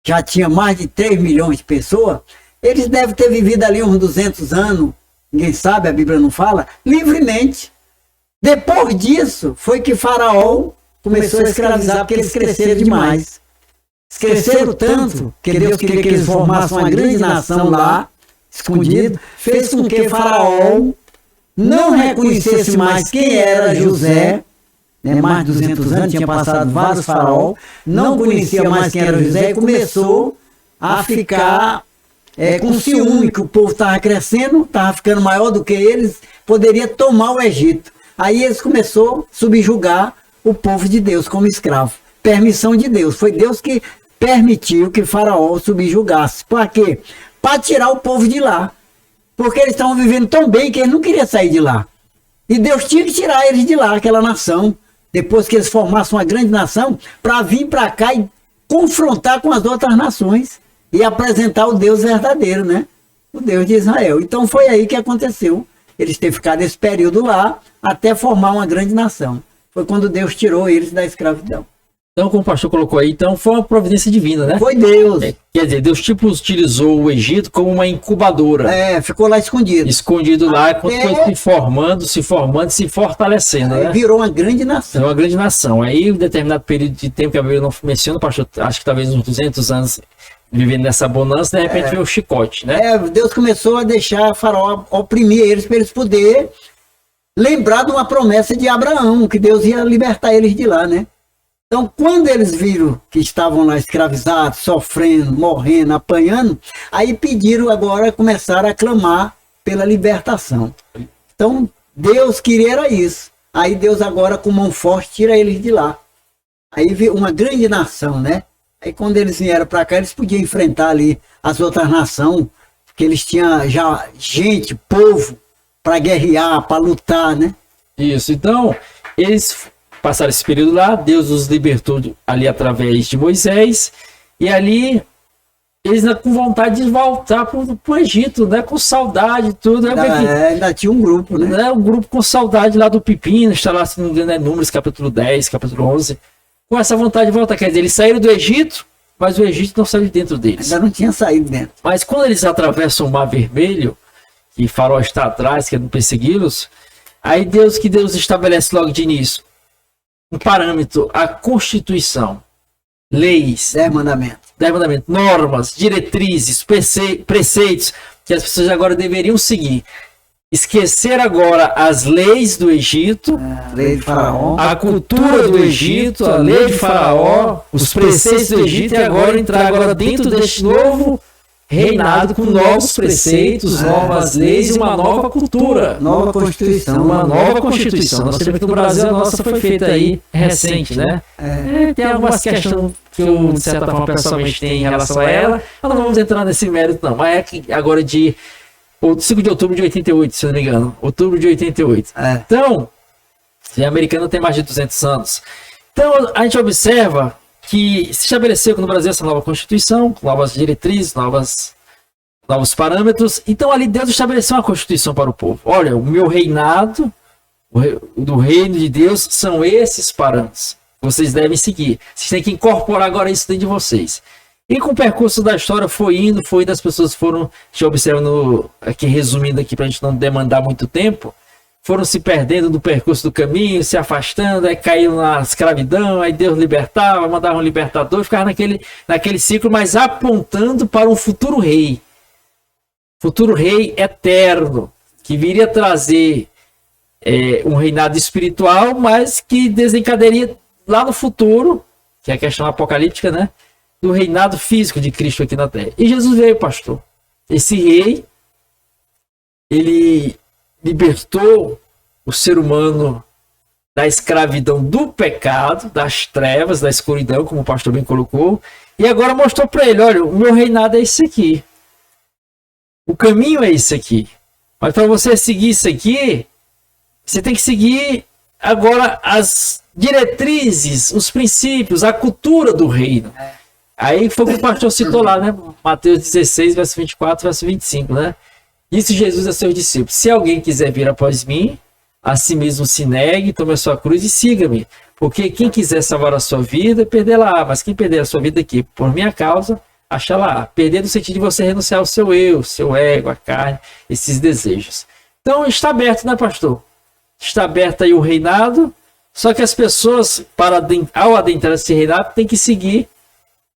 já tinha mais de 3 milhões de pessoas, eles devem ter vivido ali uns 200 anos, ninguém sabe, a Bíblia não fala, livremente. Depois disso, foi que Faraó começou a escravizar, porque eles cresceram demais. Cresceram tanto, que Deus queria que eles formassem uma grande nação lá, escondido, fez com que Faraó não reconhecesse mais quem era José, né, mais de 200 anos, tinha passado vários faraós, não conhecia mais quem era José e começou a ficar com ciúme, que o povo estava crescendo, estava ficando maior do que eles, poderia tomar o Egito. Aí eles começaram a subjugar o povo de Deus como escravo. Permissão de Deus, foi Deus que permitiu que Faraó subjugasse. Para quê? Para tirar o povo de lá. Porque eles estavam vivendo tão bem que eles não queriam sair de lá. E Deus tinha que tirar eles de lá, aquela nação, depois que eles formassem uma grande nação, para vir para cá e confrontar com as outras nações e apresentar o Deus verdadeiro, né? O Deus de Israel. Então foi aí que aconteceu. Eles terem ficado esse período lá até formar uma grande nação. Foi quando Deus tirou eles da escravidão. Então, como o pastor colocou aí, então foi uma providência divina, né? Foi Deus. Quer dizer, Deus tipo utilizou o Egito como uma incubadora. Ficou lá escondido. Escondido lá, quando foi se formando, se fortalecendo, né? Virou uma grande nação. Virou uma grande nação. Aí, um determinado período de tempo que a Bíblia não menciona, pastor, acho que talvez uns 200 anos vivendo nessa bonança, de repente veio o chicote, né? Deus começou a deixar Faraó oprimir eles para eles poderem lembrar de uma promessa de Abraão, que Deus ia libertar eles de lá, né? Então, quando eles viram que estavam lá escravizados, sofrendo, morrendo, apanhando, aí pediram agora, começaram a clamar pela libertação. Então, Deus queria era isso. Aí Deus agora, com mão forte, tira eles de lá. Aí veio uma grande nação, né? Aí quando eles vieram para cá, eles podiam enfrentar ali as outras nações, porque eles tinham já gente, povo, para guerrear, para lutar, né? Isso, então, eles passaram esse período lá, Deus os libertou ali através de Moisés, e ali eles com vontade de voltar para o Egito, né? Com saudade e tudo. Ainda tinha um grupo, né? Um grupo com saudade lá do pepino, está lá, se não me engano, Números, capítulo 10, capítulo 11, com essa vontade de voltar. Quer dizer, eles saíram do Egito, mas o Egito não saiu de dentro deles. Ainda não tinha saído dentro. Mas quando eles atravessam o Mar Vermelho, e Faraó está atrás, querendo persegui-los, aí Deus estabelece logo de início um parâmetro, a Constituição, leis, 10 mandamentos, normas, diretrizes, preceitos que as pessoas agora deveriam seguir. Esquecer agora as leis do Egito, lei de Faraó, a cultura do Egito, a lei de Faraó, os preceitos do Egito, e agora entrar dentro deste novo reinado com novos preceitos, novas leis e uma nova cultura. Nova Constituição. Uma nova Constituição. Nós temos que no Brasil, a nossa foi feita aí recente, né? Tem algumas questões que eu, de certa forma, pessoalmente tenho em relação a ela. Mas não vamos entrar nesse mérito, não. Mas é que agora de 5 de outubro de 88, se eu não me engano. Outubro de 88. Então, a americana tem mais de 200 anos. Então, a gente observa que se estabeleceu no Brasil essa nova Constituição, novas diretrizes, novos parâmetros. Então, ali Deus estabeleceu uma Constituição para o povo. Olha, o meu reinado, do reino de Deus, são esses parâmetros. Vocês devem seguir. Vocês têm que incorporar agora isso dentro de vocês. E com o percurso da história foi indo, as pessoas foram, deixa eu observando aqui, resumindo aqui para a gente não demandar muito tempo, foram se perdendo do percurso do caminho, se afastando, aí caíram na escravidão, aí Deus libertava, mandava um libertador, ficava naquele ciclo, mas apontando para um futuro rei eterno, que viria trazer um reinado espiritual, mas que desencadearia lá no futuro, que é a questão apocalíptica, né, do reinado físico de Cristo aqui na Terra. E Jesus veio, pastor. Esse rei, ele libertou o ser humano da escravidão do pecado, das trevas, da escuridão, como o pastor bem colocou, e agora mostrou para ele, olha, o meu reinado é esse aqui. O caminho é esse aqui. Mas para você seguir isso aqui, você tem que seguir agora as diretrizes, os princípios, a cultura do reino. Aí foi o que o pastor citou lá, né? Mateus 16, verso 24, verso 25, né? Disse Jesus a seus discípulos: se alguém quiser vir após mim, a si mesmo se negue, tome a sua cruz e siga-me. Porque quem quiser salvar a sua vida, perdê-la. Mas quem perder a sua vida aqui, por minha causa, acha-la. Perder no sentido de você renunciar ao seu eu, seu ego, a carne, esses desejos. Então está aberto, né, pastor? Está aberto aí o reinado, só que as pessoas, ao adentrar esse reinado, têm que seguir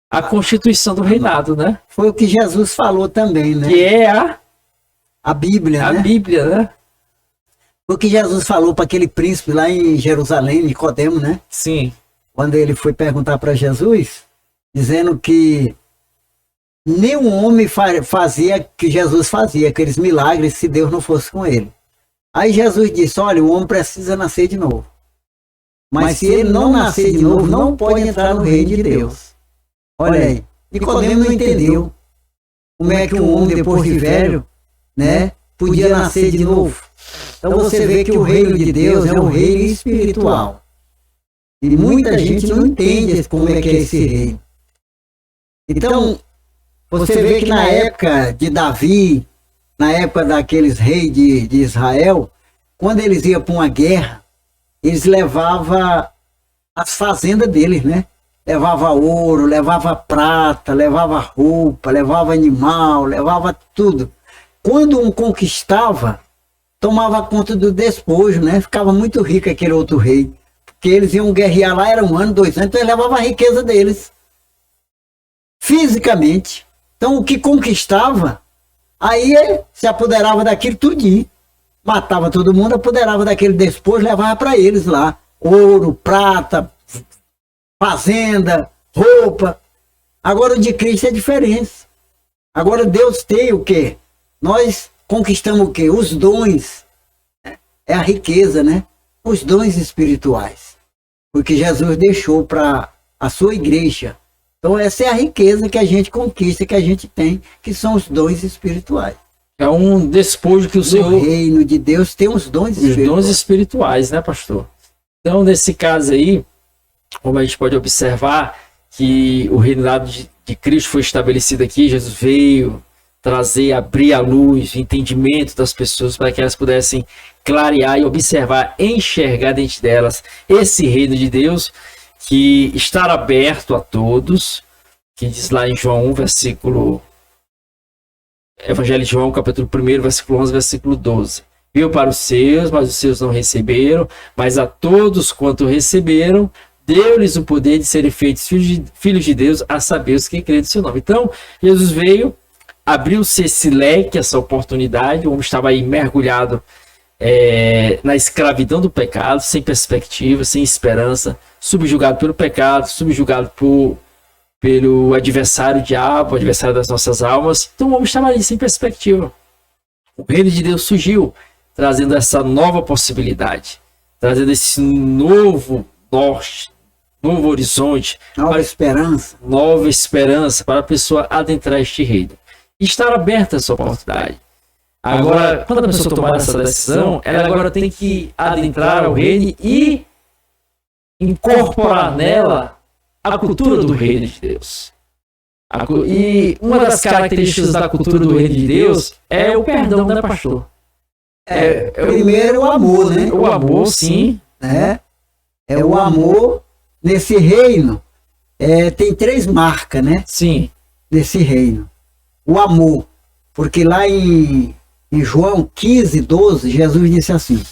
a constituição do reinado, né? Foi o que Jesus falou também, né? Que é a Bíblia, né? A Bíblia, né? Foi o que Jesus falou para aquele príncipe lá em Jerusalém, Nicodemo, né? Sim. Quando ele foi perguntar para Jesus, dizendo que nenhum homem fazia o que Jesus fazia, aqueles milagres, se Deus não fosse com ele. Aí Jesus disse: olha, o homem precisa nascer de novo. Mas se ele não nascer de novo, não pode entrar no reino de Deus. Olha aí, Nicodemo não entendeu como é que um homem, depois de velho, né, podia nascer de novo. Então você vê que o reino de Deus é um reino espiritual. E muita gente não entende como é que é esse reino. Então, você vê que na época de Davi, na época daqueles reis de Israel, quando eles iam para uma guerra, eles levavam as fazendas deles, né? Levava ouro, levava prata, levava roupa, levava animal, levava tudo. Quando um conquistava, tomava conta do despojo, né? Ficava muito rico aquele outro rei. Porque eles iam guerrear lá, era 1 ano, 2 anos, então eles levavam a riqueza deles. Fisicamente. Então o que conquistava, aí se apoderava daquilo tudinho. Matava todo mundo, apoderava daquele despojo, levava para eles lá. Ouro, prata, fazenda, roupa. Agora o de Cristo é diferente. Agora Deus tem o quê? Nós conquistamos o quê? Os dons. É a riqueza, né? Os dons espirituais. Porque Jesus deixou para a sua igreja. Então essa é a riqueza que a gente conquista, que a gente tem, que são os dons espirituais. É um despojo que o Senhor... O reino de Deus tem os dons espirituais. Os dons espirituais, né, pastor? Então, nesse caso aí, como a gente pode observar que o reinado de Cristo foi estabelecido aqui, Jesus veio trazer, abrir a luz, o entendimento das pessoas para que elas pudessem clarear e observar, enxergar dentro delas esse reino de Deus que está aberto a todos, que diz lá em João 1, versículo... Evangelho de João, capítulo 1, versículo 11, versículo 12. Veio para os seus, mas os seus não receberam, mas a todos quanto receberam, deu-lhes o poder de serem feitos filhos de Deus, a saber os que creem no seu nome. Então, Jesus veio, abriu-se esse leque, essa oportunidade, o homem estava aí mergulhado na escravidão do pecado, sem perspectiva, sem esperança, subjugado pelo pecado, subjugado por pelo adversário diabo, adversário das nossas almas. Então vamos chamar isso em perspectiva. O reino de Deus surgiu, trazendo essa nova possibilidade, trazendo esse novo norte, novo horizonte, Nova esperança para a pessoa adentrar este reino. E estar aberta a essa oportunidade. Agora, quando a pessoa tomar essa decisão, ela agora tem que adentrar o reino e incorporar nela a cultura do reino de Deus. E uma das características da cultura do reino de Deus é o perdão, né, pastor? Primeiro o amor, né? O amor, sim. É o amor nesse reino. Tem 3 marcas, né? Sim. Nesse reino. O amor. Porque lá em João 15, 12, Jesus disse assim: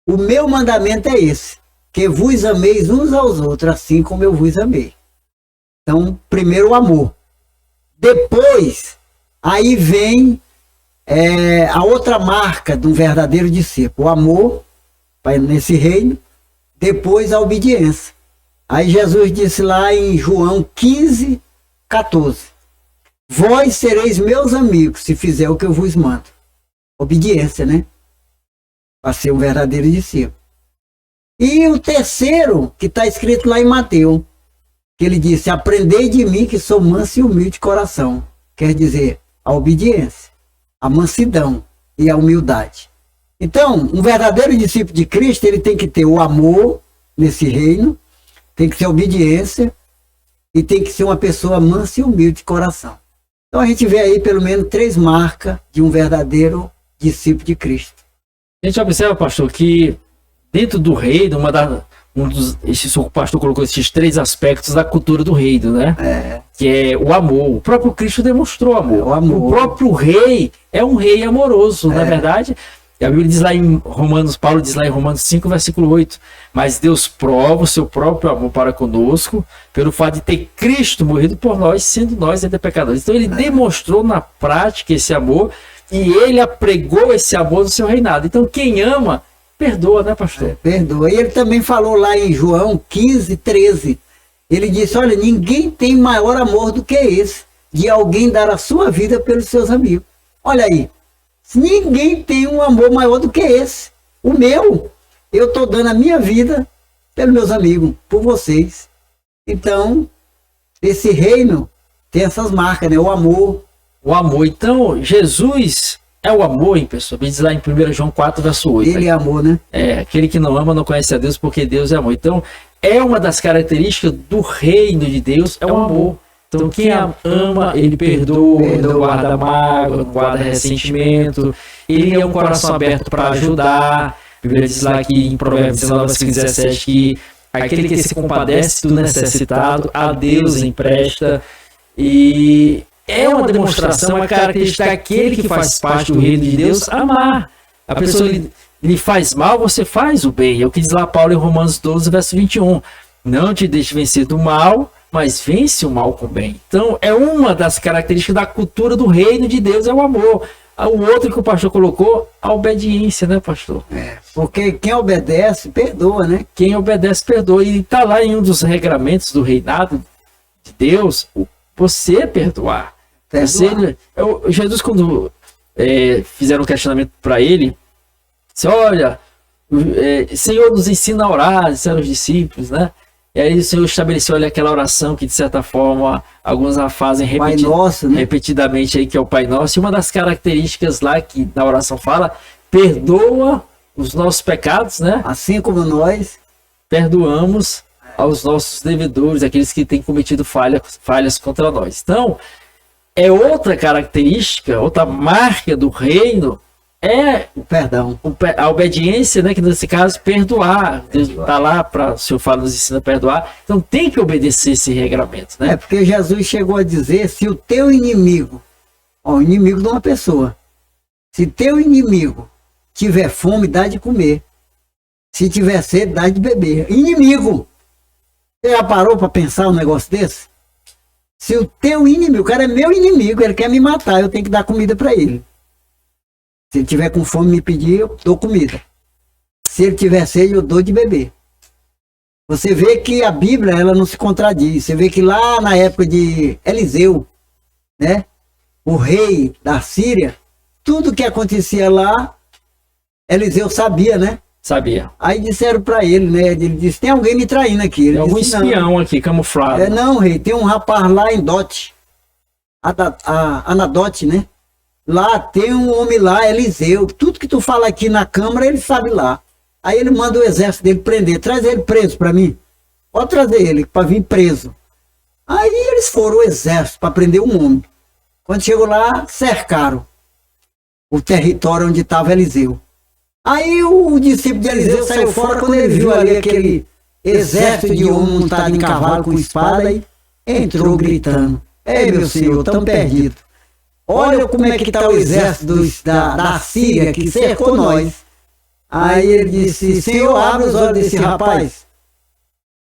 o meu mandamento é esse, que vos ameis uns aos outros, assim como eu vos amei. Então, primeiro o amor. Depois, aí vem a outra marca de um verdadeiro discípulo. O amor, nesse reino. Depois, a obediência. Aí Jesus disse lá em João 15, 14: vós sereis meus amigos, se fizer o que eu vos mando. Obediência, né? Para ser um verdadeiro discípulo. E o terceiro, que está escrito lá em Mateus, que ele disse: aprendei de mim que sou manso e humilde de coração. Quer dizer, a obediência, a mansidão e a humildade. Então, um verdadeiro discípulo de Cristo, ele tem que ter o amor nesse reino, tem que ter obediência e tem que ser uma pessoa mansa e humilde de coração. Então a gente vê aí pelo menos 3 marcas de um verdadeiro discípulo de Cristo. A gente observa, pastor, que dentro do reino, o pastor colocou esses 3 aspectos da cultura do reino, né? Que é o amor. O próprio Cristo demonstrou amor. O amor. O próprio rei é um rei amoroso, na verdade. E a Bíblia diz lá em Romanos, Paulo diz lá em Romanos 5, versículo 8: mas Deus prova o seu próprio amor para conosco, pelo fato de ter Cristo morrido por nós, sendo nós ainda pecadores. Então ele demonstrou na prática esse amor, e ele apregou esse amor no seu reinado. Então quem ama, perdoa, né, pastor? Perdoa. E ele também falou lá em João 15, 13. Ele disse: olha, ninguém tem maior amor do que esse, de alguém dar a sua vida pelos seus amigos. Olha aí. Ninguém tem um amor maior do que esse. O meu. Eu estou dando a minha vida pelos meus amigos, por vocês. Então, esse reino tem essas marcas, né? O amor. O amor. Então, Jesus é o amor em pessoa. Diz lá em 1 João 4, verso 8. Ele é amor, né? Aquele que não ama não conhece a Deus, porque Deus é amor. Então, é uma das características do reino de Deus, é o amor. Então quem ama, ele perdoa, não guarda mágoa, não guarda ressentimento, ele é um coração aberto para ajudar. A Bíblia diz lá que em Provérbios 19, 17, que aquele que se compadece do necessitado, a Deus empresta. E é uma demonstração, uma característica daquele que faz parte do reino de Deus, amar. A pessoa lhe faz mal, você faz o bem. É o que diz lá Paulo em Romanos 12, verso 21. Não te deixe vencer do mal, mas vence o mal com o bem. Então, é uma das características da cultura do reino de Deus, é o amor. O outro que o pastor colocou, a obediência, né, pastor? Porque quem obedece, perdoa, né? Quem obedece, perdoa. E está lá em um dos regramentos do reinado de Deus, você perdoar. Jesus, quando fizeram um questionamento para ele, disse: olha, Senhor, nos ensina a orar, disseram os discípulos, né? E aí o Senhor estabeleceu aquela oração que, de certa forma, alguns a fazem repetidamente, aí, que é o Pai Nosso. E uma das características lá que na oração fala: perdoa os nossos pecados, né? Assim como nós perdoamos aos nossos devedores, aqueles que têm cometido falhas contra nós. Então, é outra característica, outra marca do reino, é o perdão, a obediência, né? Que nesse caso, perdoar. Deus está lá para o Senhor fala, nos ensina a perdoar. Então tem que obedecer esse regramento, né? Porque Jesus chegou a dizer: se o teu inimigo, o inimigo de uma pessoa, se teu inimigo tiver fome, dá de comer. Se tiver sede, dá de beber. Inimigo! Você já parou para pensar um negócio desse? Se o teu inimigo, o cara é meu inimigo, ele quer me matar, eu tenho que dar comida para ele. Se ele tiver com fome me pedir, eu dou comida. Se ele tiver sede, eu dou de beber. Você vê que a Bíblia, ela não se contradiz. Você vê que lá na época de Eliseu, né? O rei da Síria, tudo que acontecia lá, Eliseu sabia, né? Sabia. Aí disseram para ele, né? Ele disse, tem alguém me traindo aqui. Ele Tem algum disse, espião aqui, camuflado. não, rei, tem um rapaz lá em Dote, Anadote, né? Lá tem um homem lá, Eliseu. Tudo que tu fala aqui na Câmara, ele sabe lá. Aí ele manda o exército dele prender. Traz ele preso para mim. Pode trazer ele para vir preso. Aí eles foram, o exército, para prender um homem. Quando chegou lá, cercaram o território onde estava Eliseu. Aí o discípulo de Eliseu saiu fora quando ele viu ali aquele exército de homem montado em cavalo com espada e entrou gritando. Ei, meu senhor, estamos perdidos. Olha como é que está o exército da Síria que cercou nós. Aí ele disse, Senhor, abre os olhos desse rapaz.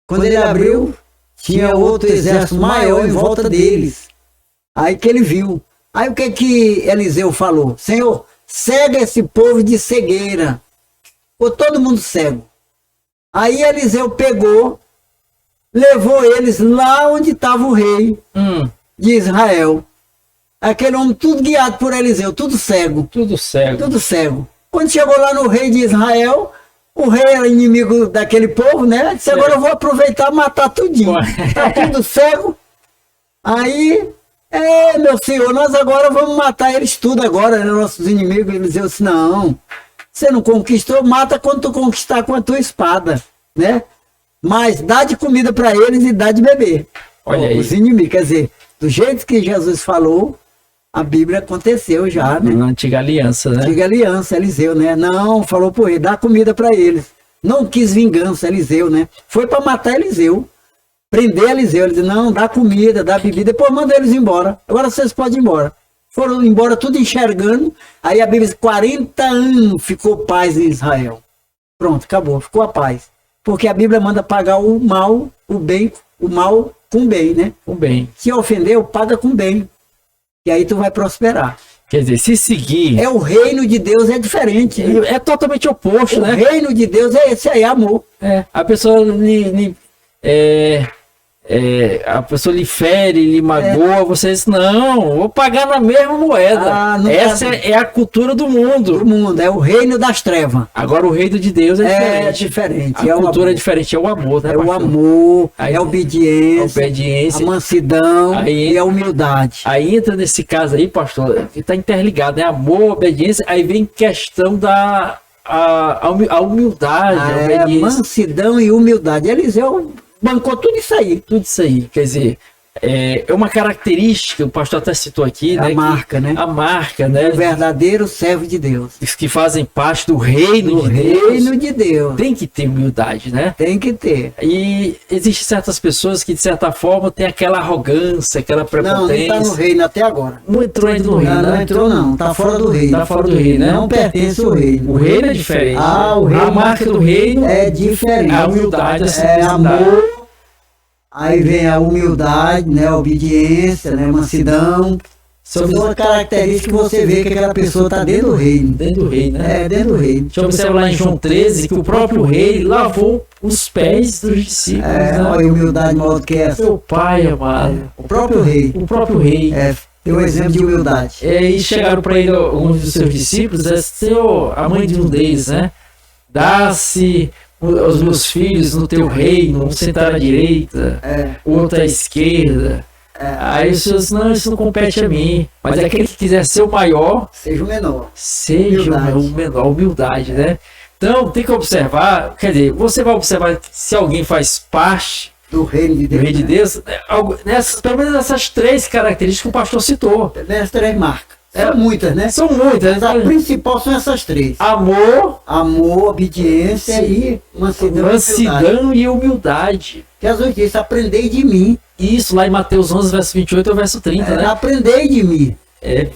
Quando ele abriu, tinha outro exército maior em volta deles. Aí que ele viu. Aí o que Eliseu falou? Senhor, cega esse povo de cegueira. Ficou todo mundo cego. Aí Eliseu pegou, levou eles lá onde estava o rei de Israel. Aquele homem tudo guiado por Eliseu, tudo cego. Tudo cego. Tudo cego. Quando chegou lá no rei de Israel, o rei era inimigo daquele povo, né? Disse, agora eu vou aproveitar e matar tudinho. Tá tudo cego. Aí, meu senhor, nós agora vamos matar eles tudo agora, né? Nossos inimigos. Eliseu disse, não, você não conquistou, mata quando tu conquistar com a tua espada, né? Mas dá de comida para eles e dá de beber. Olha aí. Os inimigos, quer dizer, do jeito que Jesus falou, a Bíblia aconteceu já, né? Na antiga aliança, né? Antiga aliança, Eliseu, né? Não, falou por ele, dá comida para eles. Não quis vingança, Eliseu, né? Foi para matar Eliseu. Prender Eliseu. Ele disse, não, dá comida, dá bebida. Depois manda eles embora. Agora vocês podem ir embora. Foram embora tudo enxergando. Aí a Bíblia diz, 40 anos ficou paz em Israel. Pronto, acabou, ficou a paz. Porque a Bíblia manda pagar o mal, o bem, o mal com bem, né? Com bem. Se ofendeu, paga com bem. E aí tu vai prosperar. Quer dizer, se seguir... O reino de Deus é diferente. É totalmente oposto, né? O reino de Deus é esse aí, amor. A pessoa a pessoa lhe fere, lhe magoa, você diz, não, vou pagar na mesma moeda. Essa é a cultura do mundo. Do mundo, é o reino das trevas. Agora o reino de Deus é diferente. A cultura é diferente, é o amor, né, pastor? O amor, a obediência, a mansidão e a humildade. Aí entra nesse caso aí, pastor, que está interligado, né? Amor, obediência, aí vem questão da a humildade, a obediência. Mansidão e humildade. Eliseu bancou tudo isso aí. Tudo isso aí. Quer dizer, é uma característica, o pastor até citou aqui, né? A marca, né? A marca, né? O verdadeiro servo de Deus. Os que fazem parte do reino de Deus. Tem que ter humildade, né? Tem que ter. E existem certas pessoas que, de certa forma, têm aquela arrogância, aquela prepotência. Não está no reino até agora. Não entrou ainda no reino, Não entrou, não. Está fora do reino. Está fora do reino, né? Não pertence ao reino. O reino é diferente. O reino, a marca do reino é diferente. A humildade, é amor. Aí vem a humildade, né, a obediência, né, mansidão. São duas características que você vê que aquela pessoa está dentro do reino. Dentro do reino, né? Dentro do reino. Deixa eu observar lá em João 13 que o próprio rei lavou os pés dos discípulos. Olha a humildade maior do que essa. Meu pai amado. O próprio rei. O próprio rei. Tem um exemplo de humildade. E chegaram para ele alguns dos seus discípulos, Senhor, a mãe de um deles, né? Dá-se os meus filhos no teu reino, um sentar à direita, o outro à esquerda. Aí os seus, não, isso não compete a mim. Mas aquele que quiser ser o maior, seja o menor. Seja o menor, humildade, né? Então tem que observar, quer dizer, você vai observar se alguém faz parte do reino de Deus. Do reino de Deus, pelo menos essas três características que o pastor citou. Essas três marcas. São muitas, né? São muitas. A principal são essas três. Amor, obediência e mansidão e humildade. Jesus disse, aprendei de mim. Isso, lá em Mateus 11, verso 28 ao verso 30, né? Aprendei de mim.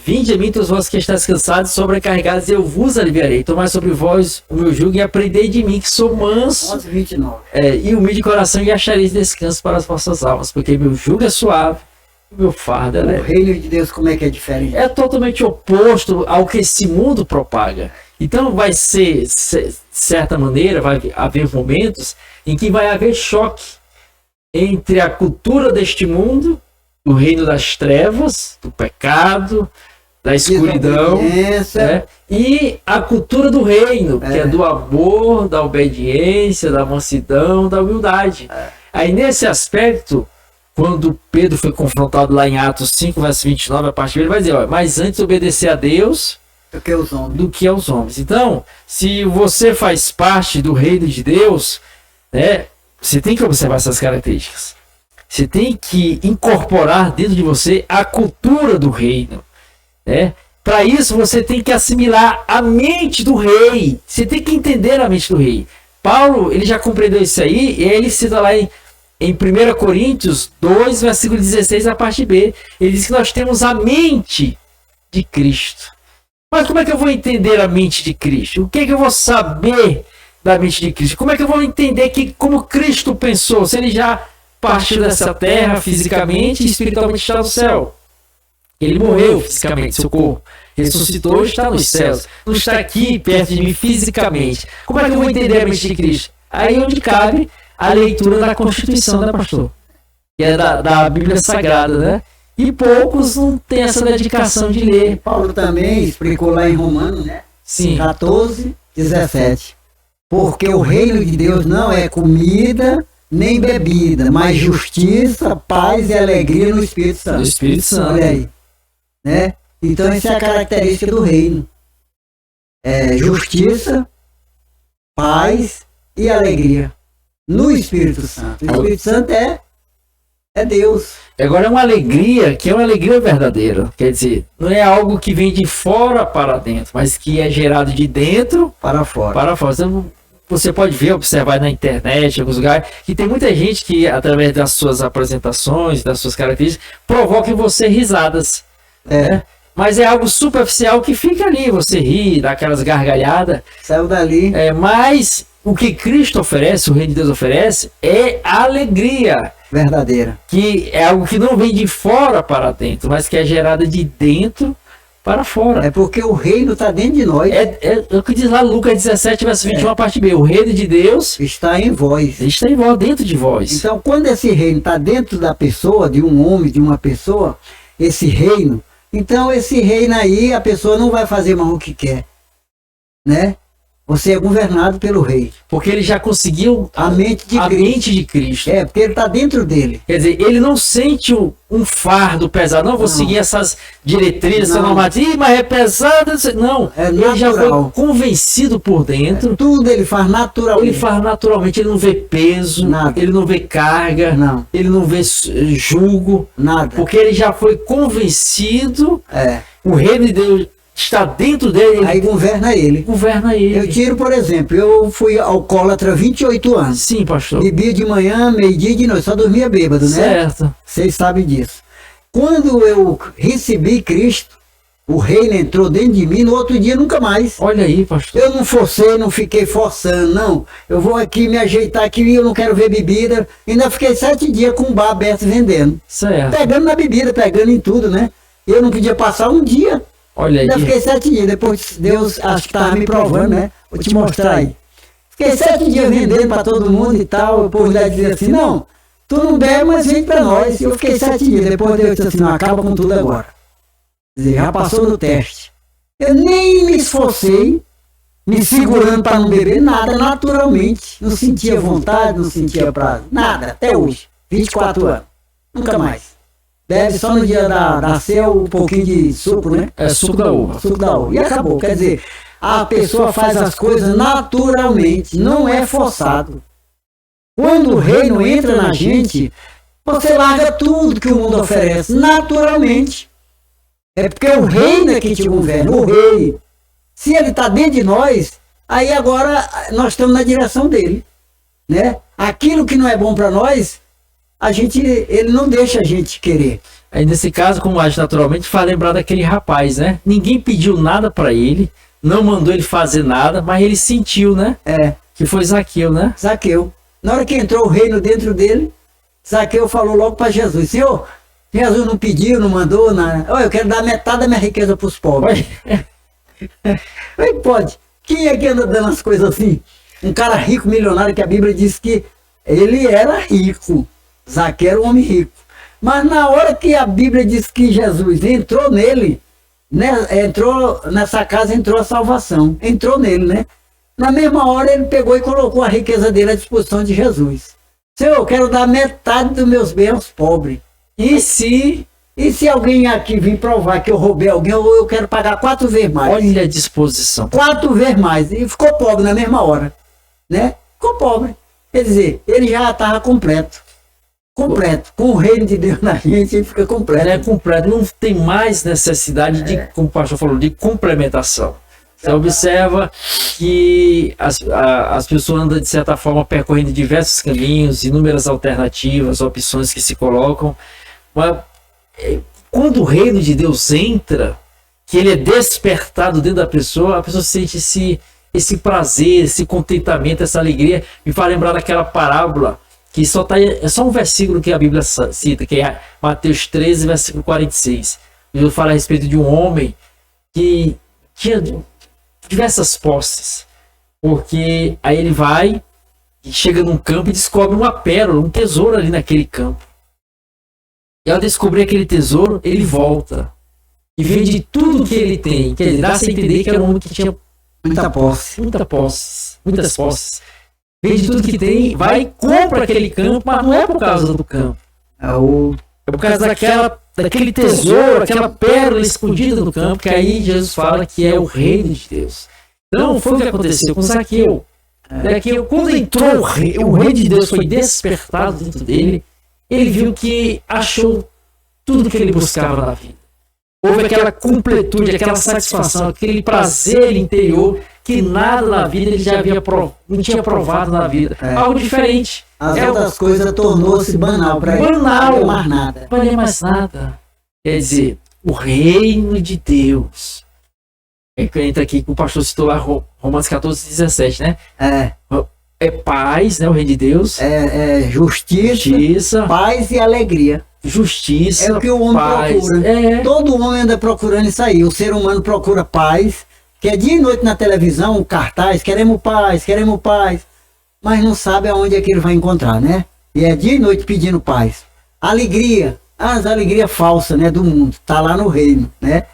Vinde a mim todos vós que estáis cansados e sobrecarregados, e eu vos aliviarei. Tomai sobre vós o meu jugo e aprendei de mim, que sou manso 29. E humilde de coração, e achareis descanso para as vossas almas, porque meu jugo é suave. Meu fardo, O reino de Deus, como é que é diferente? É totalmente oposto ao que esse mundo propaga. Então vai ser, de certa maneira, vai haver momentos em que vai haver choque entre a cultura deste mundo, o reino das trevas, do pecado, da escuridão, né? E a cultura do reino, que é do amor, da obediência, da mansidão, da humildade. Aí nesse aspecto, quando Pedro foi confrontado lá em Atos 5, verso 29, a partir dele vai dizer, ó, mas antes obedecer a Deus do que aos homens. Então, se você faz parte do reino de Deus, né, você tem que observar essas características. Você tem que incorporar dentro de você a cultura do reino, né? Para isso, você tem que assimilar a mente do rei. Você tem que entender a mente do rei. Paulo, ele já compreendeu isso aí, e ele cita lá em 1 Coríntios 2, versículo 16, a parte B. Ele diz que nós temos a mente de Cristo. Mas como é que eu vou entender a mente de Cristo? O que é que eu vou saber da mente de Cristo? Como é que eu vou entender como Cristo pensou? Se ele já partiu dessa terra fisicamente e espiritualmente está no céu. Ele morreu fisicamente, seu corpo ressuscitou e está nos céus. Não está aqui perto de mim fisicamente. Como é que eu vou entender a mente de Cristo? Aí onde cabe a leitura da Constituição, né, pastor? Que é da Bíblia Sagrada, né? E poucos não têm essa dedicação de ler. Paulo também explicou lá em Romanos, né? Sim. 14, 17. Porque o reino de Deus não é comida nem bebida, mas justiça, paz e alegria no Espírito Santo. No Espírito Santo. Olha aí. Né? Então essa é a característica do reino. É justiça, paz e alegria no Espírito Santo. O Espírito Santo é Deus. Agora é uma alegria que é uma alegria verdadeira. Quer dizer, não é algo que vem de fora para dentro, mas que é gerado de dentro para fora. Então, você pode ver, observar na internet, em alguns lugares, que tem muita gente que, através das suas apresentações, das suas características, provoca em você risadas. Né? Mas é algo superficial que fica ali, você ri, dá aquelas gargalhadas. Saiu dali. Mas o que Cristo oferece, o Reino de Deus oferece, é alegria. Verdadeira. Que é algo que não vem de fora para dentro, mas que é gerada de dentro para fora. É porque o reino está dentro de nós. É o que diz lá Lucas 17, verso 21, a parte B. O reino de Deus está em vós. Está em vós, dentro de vós. Então, quando esse reino está dentro da pessoa, de um homem, de uma pessoa, esse reino, então esse reino aí, a pessoa não vai fazer mais o que quer. Né? Você é governado pelo rei. Porque ele já conseguiu a mente de Cristo. É, porque ele está dentro dele. Quer dizer, ele não sente um fardo pesado. Não, vou seguir essas diretrizes, essa normativa, mas é pesado. Não, ele já foi convencido por dentro. Tudo ele faz naturalmente. Ele faz naturalmente, ele não vê peso, ele não vê carga, ele não vê julgo. Nada. Porque ele já foi convencido. O reino de Deus está dentro dele. Aí governa ele. Eu tiro, por exemplo, eu fui alcoólatra 28 anos. Sim, pastor. Bebia de manhã, meio-dia e de noite, só dormia bêbado, né? Certo. Vocês sabem disso. Quando eu recebi Cristo, o reino entrou dentro de mim, no outro dia nunca mais. Olha aí, pastor. Eu não forcei, não fiquei forçando, não. Eu vou aqui me ajeitar aqui, eu não quero ver bebida. Ainda fiquei 7 dias com o bar aberto vendendo. Certo. Pegando na bebida, pegando em tudo, né? Eu não podia passar um dia. Olha aí. Ainda fiquei 7 dias, depois Deus acho que estava me provando, né? Vou te mostrar aí. Fiquei 7 dias vendendo para todo mundo e tal, o povo já dizia assim, não, tu não bebe, mas vem para nós. Eu fiquei 7 dias, depois Deus disse assim, não, acaba com tudo agora. Quer dizer, já passou no teste. Eu nem me esforcei, me segurando para não beber nada, naturalmente. Não sentia vontade, não sentia prazo, nada, até hoje, 24 anos, nunca mais. Bebe só no dia da ceia um pouquinho de suco, né? É suco da uva. Suco da uva. E acabou. Quer dizer, a pessoa faz as coisas naturalmente, não é forçado. Quando o reino entra na gente, você larga tudo que o mundo oferece, naturalmente. É porque o reino é que te governa, o rei. Se ele está dentro de nós, aí agora nós estamos na direção dele. Né? Aquilo que não é bom para nós, ele não deixa a gente querer. Aí nesse caso, como age naturalmente, faz lembrar daquele rapaz, né? Ninguém pediu nada para ele, não mandou ele fazer nada, mas ele sentiu, né? Que foi Zaqueu, né? Zaqueu. Na hora que entrou o reino dentro dele, Zaqueu falou logo para Jesus, Senhor, Jesus não pediu, não mandou nada. Eu quero dar metade da minha riqueza para os pobres. Como é que pode? Quem é que anda dando as coisas assim? Um cara rico, milionário, que a Bíblia diz que ele era rico. Zaqueu era um homem rico. Mas na hora que a Bíblia diz que Jesus entrou nele, né, entrou nessa casa, entrou a salvação. Entrou nele, né? Na mesma hora ele pegou e colocou a riqueza dele à disposição de Jesus. Senhor, eu quero dar metade dos meus bens aos pobres. E se alguém aqui vir provar que eu roubei alguém, eu quero pagar 4 vezes mais. Olha a disposição. 4 vezes mais. E ficou pobre na mesma hora. Né? Ficou pobre. Quer dizer, ele já estava completo. Completo. Com o reino de Deus na gente, ele fica completo. É completo. Não tem mais necessidade de, como o pastor falou, de complementação. Você observa que as pessoas andam, de certa forma, percorrendo diversos caminhos, inúmeras alternativas, opções que se colocam. Mas quando o reino de Deus entra, que ele é despertado dentro da pessoa, a pessoa sente esse prazer, esse contentamento, essa alegria. Me faz lembrar daquela parábola, que é só um versículo que a Bíblia cita, que é Mateus 13, versículo 46. Jesus fala a respeito de um homem que tinha diversas posses, porque aí ele vai e chega num campo e descobre uma pérola, um tesouro ali naquele campo. E ao descobrir aquele tesouro, ele volta e vende tudo que ele tem. Quer dizer, dá-se a entender que era um homem que tinha muita posse. Muitas posses. Vende tudo que tem, vai e compra aquele campo, mas não é por causa do campo. É por causa daquele tesouro, aquela pérola escondida no campo, que aí Jesus fala que é o reino de Deus. Então foi o que aconteceu com Zaqueu. Quando entrou o reino de Deus, foi despertado dentro dele, ele viu que achou tudo que ele buscava na vida. Houve aquela completude, aquela satisfação, aquele prazer interior que nada na vida ele já não tinha provado na vida. Algo diferente. As outras coisas tornou-se banal para ele. Banal. Não mais nada. Não valia mais nada. Quer dizer, o reino de Deus. Entra aqui que o pastor citou lá Romanos 14, 17, né? É paz, né? O reino de Deus. É justiça, paz e alegria. Justiça, é o que o homem procura. Todo homem anda procurando isso aí. O ser humano procura paz, que é dia e noite na televisão, cartaz, queremos paz, mas não sabe aonde é que ele vai encontrar, né? E é dia e noite pedindo paz. Alegria, as alegrias falsas, né, do mundo, tá lá no reino, né?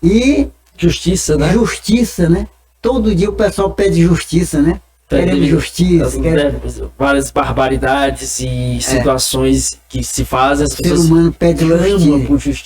E justiça, né? Justiça, né? Todo dia o pessoal pede justiça, né? Queremos justiça. Várias barbaridades e situações que se fazem. As pessoas o ser humano pede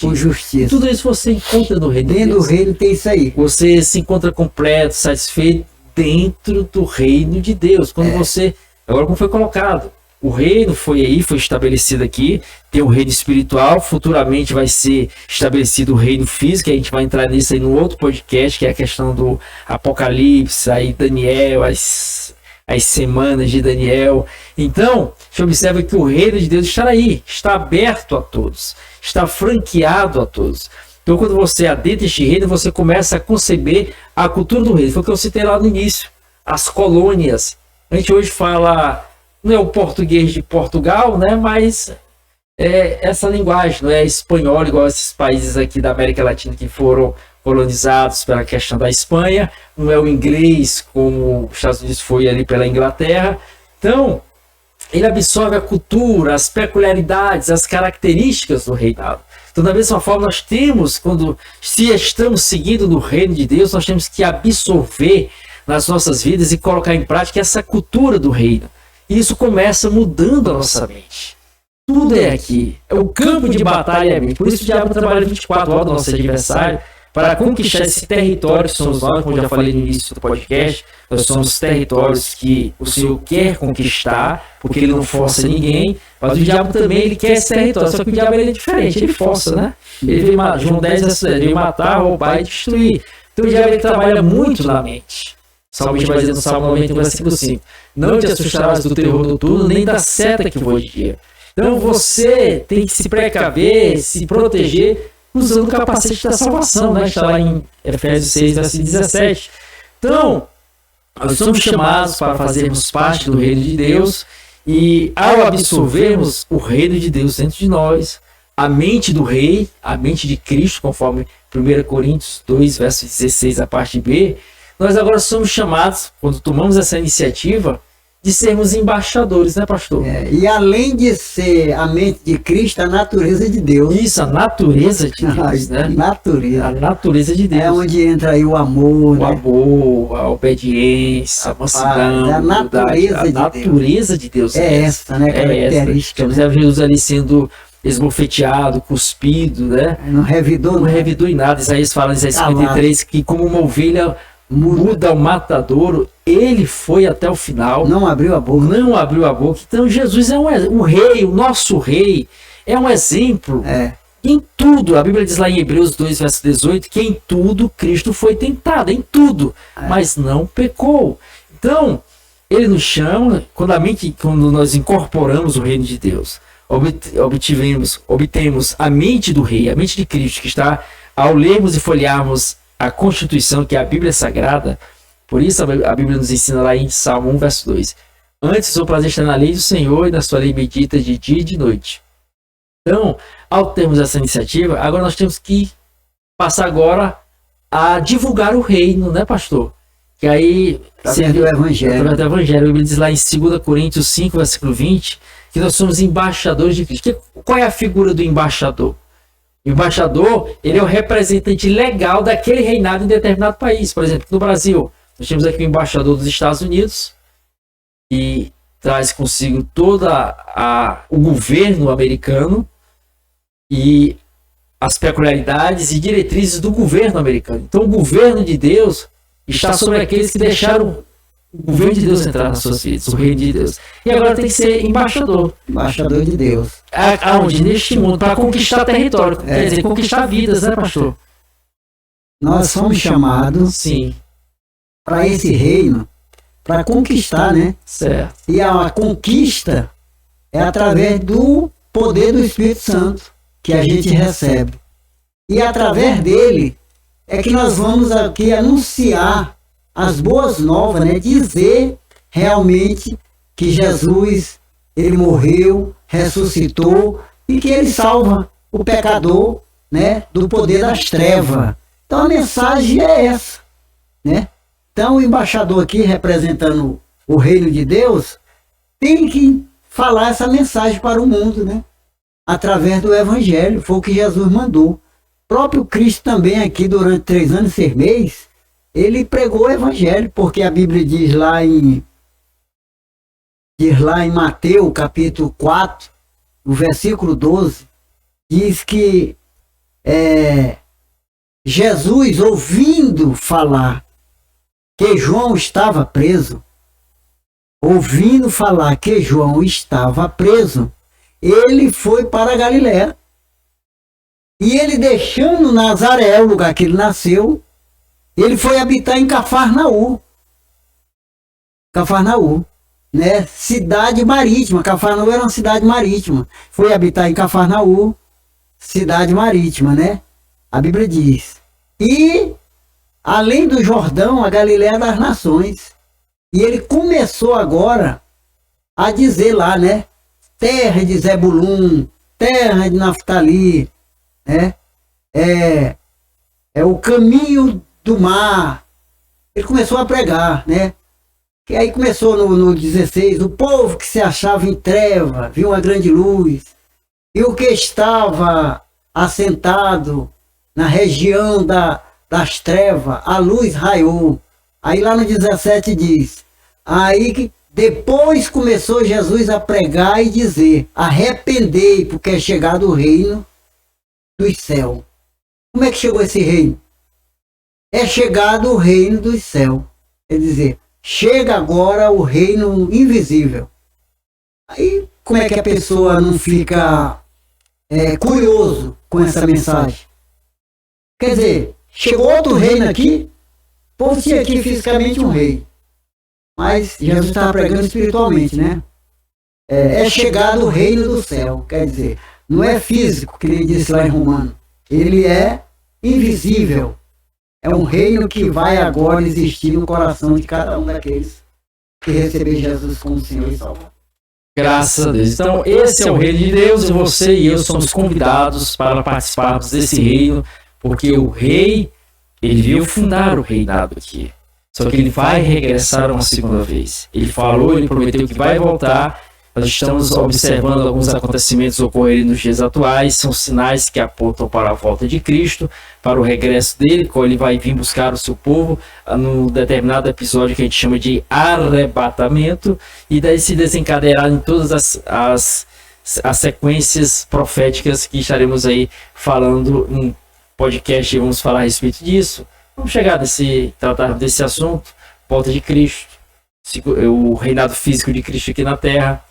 por justiça. Tudo isso você encontra no reino. Dentro do reino tem isso aí. Você se encontra completo, satisfeito dentro do reino de Deus. Quando você... Agora, como foi colocado, o reino foi estabelecido aqui. Tem o reino espiritual. Futuramente vai ser estabelecido o reino físico. A gente vai entrar nisso aí no outro podcast, que é a questão do Apocalipse, aí Daniel, as semanas de Daniel. Então, você observa que o reino de Deus está aí, está aberto a todos, está franqueado a todos. Então, quando você adentra este reino, você começa a conceber a cultura do reino. Foi o que eu citei lá no início, as colônias. A gente hoje fala, não é o português de Portugal, né? Mas é essa linguagem, não é espanhol, igual esses países aqui da América Latina que foram colonizados pela questão da Espanha, não é o inglês como os Estados Unidos foi ali pela Inglaterra. Então, ele absorve a cultura, as peculiaridades, as características do reinado. Então, da mesma forma, nós temos, se estamos seguindo no reino de Deus, nós temos que absorver nas nossas vidas e colocar em prática essa cultura do reino. E isso começa mudando a nossa mente. Tudo é aqui. É o campo de batalha. Por isso o diabo trabalha 24 horas do nosso adversário para conquistar esse território que somos nós, como eu já falei no início do podcast. Nós somos territórios que o Senhor quer conquistar, porque ele não força ninguém, mas o diabo também ele quer esse território. Só que o diabo ele é diferente, ele força, né? Ele vem, João 10, ele vem matar, roubar e destruir. Então o diabo ele trabalha muito na mente. O salmista vai dizer no Salmo 90, versículo 5: não te assustarás do terror noturno, nem da seta que voa de dia. Então você tem que se precaver, se proteger, usando o capacete da salvação, né? Está lá em Efésios 6, versículo 17. Então, nós somos chamados para fazermos parte do reino de Deus, e ao absorvermos o reino de Deus dentro de nós, a mente do rei, a mente de Cristo, conforme 1 Coríntios 2, verso 16, a parte B, nós agora somos chamados, quando tomamos essa iniciativa, de sermos embaixadores, né, pastor? E além de ser a mente de Cristo, a natureza de Deus. Isso, a natureza de Deus, né? Natureza. A natureza de Deus. É onde entra aí o amor, o amor, a obediência, a mansidão, a natureza de Deus. É essa, né? Característica. Temos Jesus ali sendo esbofeteado, cuspido, né? Não revidou, não revidou em nada. Isaías fala em Isaías 53 que como uma ovelha muda o matadouro, ele foi até o final. Não abriu a boca. Não abriu a boca. Então Jesus é o rei, o nosso rei. É um exemplo. Em tudo. A Bíblia diz lá em Hebreus 2, verso 18, que em tudo Cristo foi tentado. Em tudo. Mas não pecou. Então, ele nos chama, quando nós incorporamos o reino de Deus, obtemos a mente do rei, a mente de Cristo, que está, ao lermos e folhearmos a Constituição, que é a Bíblia Sagrada. Por isso a Bíblia nos ensina lá em Salmo 1, verso 2. Antes o prazer está na lei do Senhor, e na sua lei medita de dia e de noite. Então, ao termos essa iniciativa, agora nós temos que passar agora a divulgar o reino, né, pastor? Que aí, através do Evangelho, a Bíblia diz lá em 2 Coríntios 5, versículo 20, que nós somos embaixadores de Cristo. Qual é a figura do embaixador? O embaixador, ele é o representante legal daquele reinado em determinado país. Por exemplo, no Brasil, nós temos aqui o embaixador dos Estados Unidos, que traz consigo todo o governo americano e as peculiaridades e diretrizes do governo americano. Então, o governo de Deus está sobre aqueles que deixaram o governo de Deus entrar nas suas vidas, o reino de Deus. E agora tem que ser embaixador. Embaixador de Deus. Aonde? Neste mundo, para conquistar território. Quer dizer, conquistar vidas, né, pastor? Nós somos chamados para esse reino, para conquistar, né? Certo. E a conquista é através do poder do Espírito Santo que a gente recebe. E através dele é que nós vamos aqui anunciar as boas novas, né? Dizer realmente que Jesus, ele morreu, ressuscitou e que ele salva o pecador, né? Do poder das trevas. Então a mensagem é essa, né? Então o embaixador aqui representando o reino de Deus tem que falar essa mensagem para o mundo, né? Através do Evangelho, foi o que Jesus mandou. O próprio Cristo também aqui durante 3 anos e 6 meses, ele pregou o Evangelho, porque a Bíblia diz lá em Mateus capítulo 4, no versículo 12, diz que Jesus, ouvindo falar que João estava preso, ele foi para a Galiléia. E ele, deixando Nazaré, o lugar que ele nasceu, ele foi habitar em Cafarnaum, né? Cidade marítima. Cafarnaum era uma cidade marítima. Foi habitar em Cafarnaum, cidade marítima, né? A Bíblia diz. E, além do Jordão, a Galiléia das Nações. E ele começou agora a dizer lá, né? Terra de Zebulum, terra de Naftali, né? É o caminho do mar. Ele começou a pregar, né? Que aí começou no 16, o povo que se achava em treva viu uma grande luz, e o que estava assentado na região das trevas, a luz raiou. Aí lá no 17 diz, aí que depois começou Jesus a pregar e dizer, arrependei, porque é chegado o reino dos céus. Como é que chegou esse reino? É chegado o reino dos céus. Quer dizer, chega agora o reino invisível. Aí como é que a pessoa não fica curioso com essa mensagem? Quer dizer, chegou outro reino aqui, o povo tinha aqui fisicamente um rei. Mas Jesus estava pregando espiritualmente, né? É chegado o reino do céu. Quer dizer, não é físico, que ele disse lá em Romano. Ele é invisível. É um reino que vai agora existir no coração de cada um daqueles que receber Jesus como Senhor e Salvador. Graças a Deus. Então, esse é o reino de Deus, e você e eu somos convidados para participarmos desse reino, porque o rei, ele veio fundar o reinado aqui. Só que ele vai regressar uma segunda vez. Ele falou, ele prometeu que vai voltar. Nós estamos observando alguns acontecimentos ocorrerem nos dias atuais. São sinais que apontam para a volta de Cristo, para o regresso dele, quando ele vai vir buscar o seu povo, num determinado episódio que a gente chama de arrebatamento, e daí se desencadear em todas as sequências proféticas que estaremos aí falando em podcast, e vamos falar a respeito disso. Vamos tratar desse assunto, volta de Cristo, o reinado físico de Cristo aqui na Terra,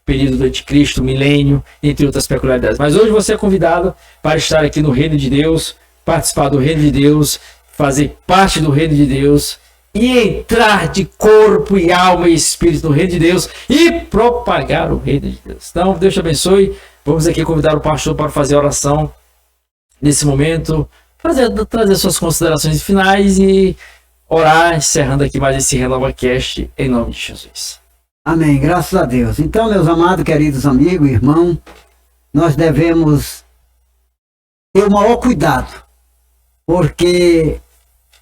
período do anticristo, milênio, entre outras peculiaridades. Mas hoje você é convidado para estar aqui no Reino de Deus, participar do Reino de Deus, fazer parte do Reino de Deus e entrar de corpo e alma e espírito no Reino de Deus e propagar o Reino de Deus. Então, Deus te abençoe. Vamos aqui convidar o pastor para fazer a oração nesse momento, trazer suas considerações finais e orar, encerrando aqui mais esse RenovaCast, em nome de Jesus. Amém, graças a Deus. Então, meus amados, queridos amigos, irmãos, nós devemos ter o maior cuidado, porque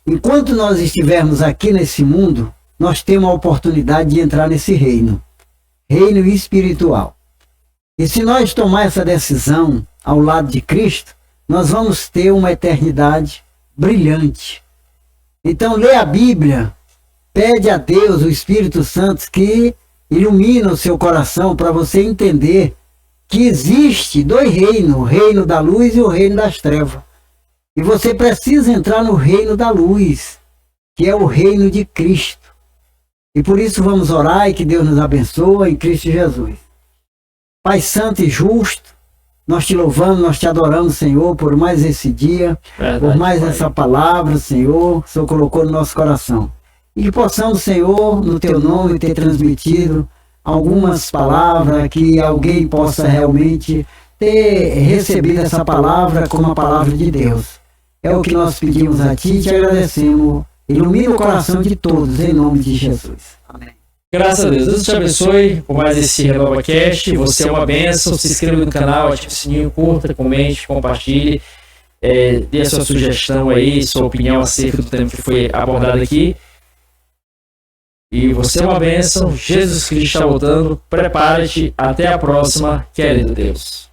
enquanto nós estivermos aqui nesse mundo, nós temos a oportunidade de entrar nesse reino espiritual. E se nós tomar essa decisão ao lado de Cristo, nós vamos ter uma eternidade brilhante. Então, lê a Bíblia, pede a Deus, o Espírito Santo, que ilumina o seu coração para você entender que existe dois reinos, o reino da luz e o reino das trevas. E você precisa entrar no reino da luz, que é o reino de Cristo. E por isso vamos orar e que Deus nos abençoe em Cristo Jesus. Pai santo e justo, nós te louvamos, nós te adoramos, Senhor, por mais esse dia, por mais essa palavra, Senhor, que o Senhor colocou no nosso coração. E que possamos, Senhor, no teu nome, ter transmitido algumas palavras, que alguém possa realmente ter recebido essa palavra como a palavra de Deus. É o que nós pedimos a Ti e te agradecemos. Ilumina o coração de todos, em nome de Jesus. Amém. Graças a Deus. Deus te abençoe por mais esse RenovaCast. Você é uma bênção. Se inscreva no canal, ative o sininho, curta, comente, compartilhe. Dê a sua sugestão aí, sua opinião acerca do tema que foi abordado aqui. E você é uma bênção. Jesus Cristo está voltando. Prepare-te. Até a próxima, querido Deus.